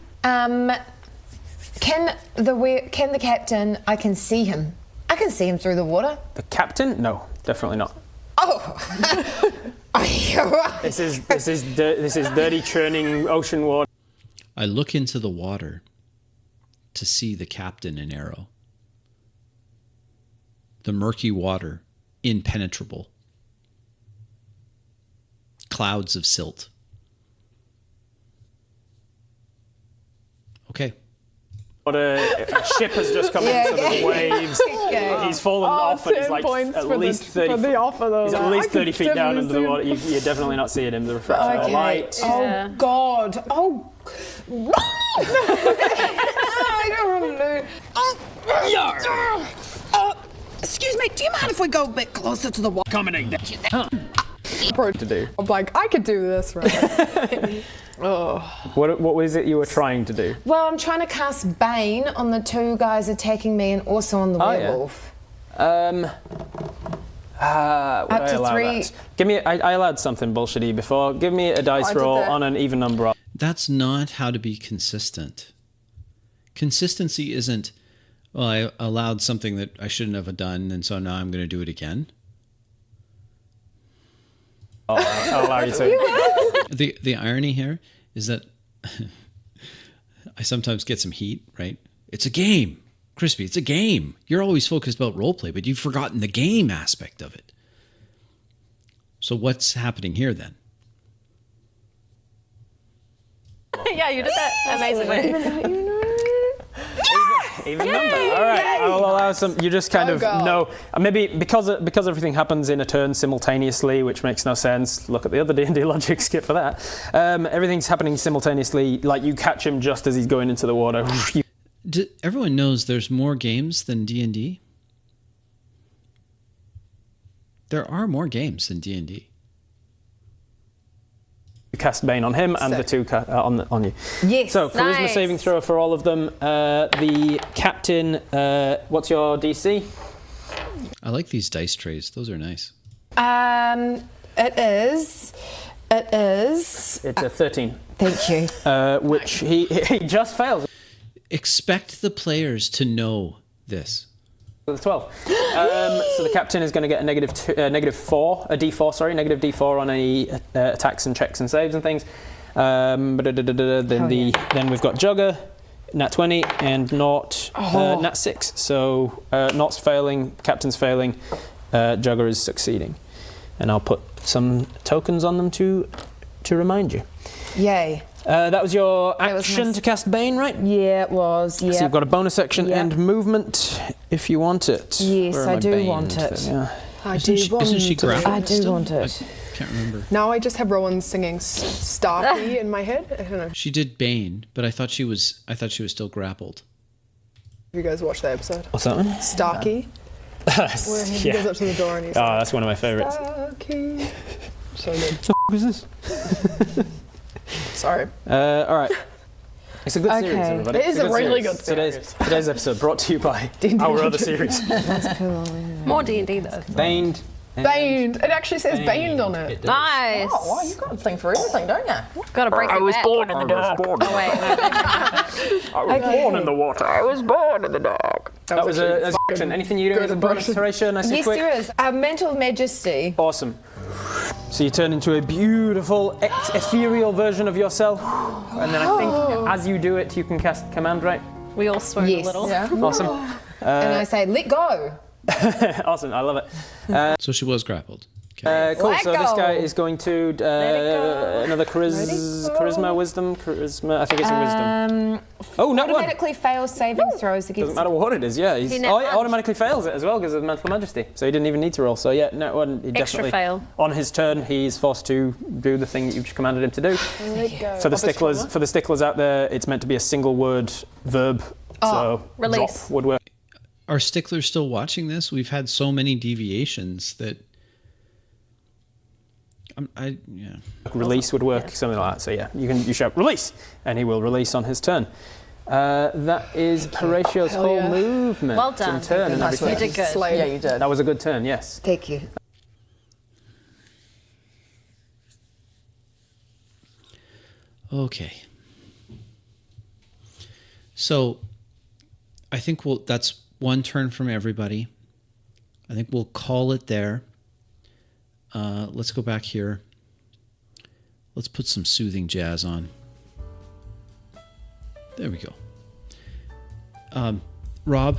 Can the captain? I can see him. I can see him through the water. The captain? No, definitely not. Oh. This is dirty, churning ocean water. I look into the water to see the captain in Arrow. The murky water, impenetrable. Clouds of silt. Okay. But a ship has just come in some of the waves. He's fallen off and he's like at least 30 for the offer, though. He's at least 30 feet down under the water. You're definitely not seeing him. The reflection of the light. Oh God. Oh. I don't want to do. Excuse me, do you mind if we go a bit closer to the water? To do. I'm like, I could do this, right? What was it you were trying to do? Well, I'm trying to cast Bane on the two guys attacking me and also on the werewolf. Would Up I to allow 3. that? Give me. I allowed something bullshitty before. Give me a dice roll on an even number. That's not how to be consistent. Consistency isn't, well, I allowed something that I shouldn't have done, and so now I'm going to do it again. I'll allow you to. The irony here is that I sometimes get some heat, right? It's a game, Crispy. It's a game. You're always focused about roleplay, but you've forgotten the game aspect of it. So what's happening here then? Yeah, you did that amazingly. Even number. All right. I'll allow some. You just kind of know. Maybe because everything happens in a turn simultaneously, which makes no sense. Look at the other D&D logic. Skip for that. Everything's happening simultaneously. Like you catch him just as he's going into the water. Everyone knows there's more games than D&D. There are more games than D&D. You cast Bane on him and the two on you. Yes. So charisma saving throw for all of them. The captain. What's your DC? I like these dice trays. Those are nice. It is. It's a 13. Thank you. Which he just fails. Expect the players to know this. The 12. So the captain is going to get a negative D4 on any attacks and checks and saves and things. Then we've got Jugger, nat 20, and nat 6. So Not's failing, captain's failing, Jugger is succeeding. And I'll put some tokens on them to remind you. Yay. That was your action to cast Bane, right? Yeah, it was. Yeah. So you've got a bonus action and movement if you want it. Yes, I do want it. Isn't she grappled? I do want it. I can't remember. Now I just have Rowan singing Starkey in my head. I don't know. She did Bane, but I thought she was still grappled. Have you guys watched that episode? What's that one? Starkey. Where he goes up to the door and he's like, that's one of my favourites. Starkey. So good. What the f*** is this? Sorry. All right. It's a good series, everybody. It is a really good series. Today's episode brought to you by our other series. More D&D though. Baned. Baned. It actually says Baned on it. Nice. Oh, wow, you've got a thing for everything, don't you? Got to break it back. born in the dark. Oh, wait. I was born in the water. I was born in the dark. That was a action. Anything you do as a bonus, Horatio? Nice and Yes, quick. there is. Mental Majesty. Awesome. So you turn into a beautiful, ethereal version of yourself. And then I think as you do it, you can cast Command, right? We all swoon a little. Yeah. Awesome. And I say, let go. Awesome, I love it. So she was grappled. Okay. Cool, Let so this go. guy is going to another charisma, wisdom, charisma. I think it's a wisdom. Oh, not one. Automatically fails saving throws against. Doesn't matter what it is, yeah. He automatically fails it as well because of mental majesty. So he didn't even need to roll. So yeah, no one. He Extra definitely fail. on his turn he's forced to do the thing that you've commanded him to do. For the sticklers out there, it's meant to be a single word verb. So Release. drop would work. Are sticklers still watching this? We've had so many deviations that. Release would work, something like that. So yeah, you shout release, and he will release on his turn. That is Horatio's whole movement. Well done. And turn and You everything. did good. Yeah, you did. That was a good turn. Yes. Thank you. Okay. So, I think that's one turn from everybody. I think we'll call it there. Let's go back here. Let's put some soothing jazz on. There we go. Rob,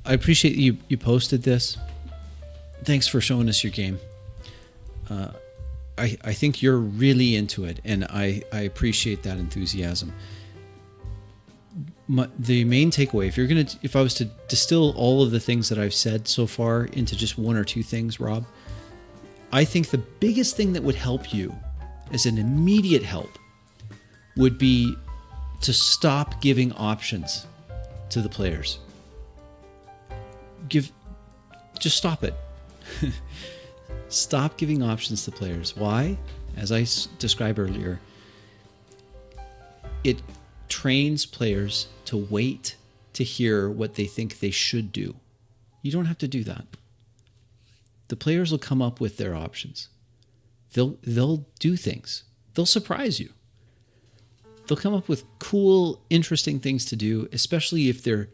I appreciate you posted this. Thanks for showing us your game. I think you're really into it, and I appreciate that enthusiasm. The main takeaway, if I was to distill all of the things that I've said so far into just one or two things, Rob, I think the biggest thing that would help you, as an immediate help, would be to stop giving options to the players. Just stop it. Stop giving options to players. Why? As I described earlier, it trains players to wait to hear what they think they should do. You don't have to do that. The players will come up with their options. They'll do things. They'll surprise you. They'll come up with cool, interesting things to do, especially if they're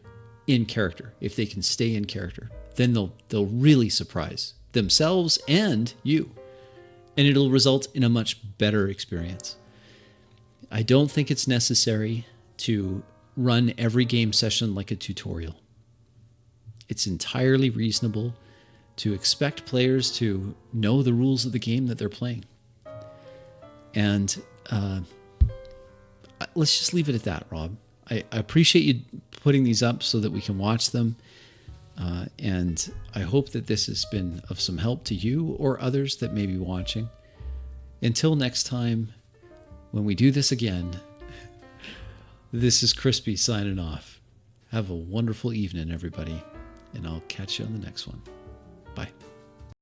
in character. If they can stay in character, then they'll really surprise themselves and you. And it'll result in a much better experience. I don't think it's necessary to run every game session like a tutorial. It's entirely reasonable to expect players to know the rules of the game that they're playing. And let's just leave it at that, Rob. I appreciate you putting these up so that we can watch them. And I hope that this has been of some help to you or others that may be watching. Until next time, when we do this again, this is Crispy signing off. Have a wonderful evening, everybody, and I'll catch you on the next one. Bye.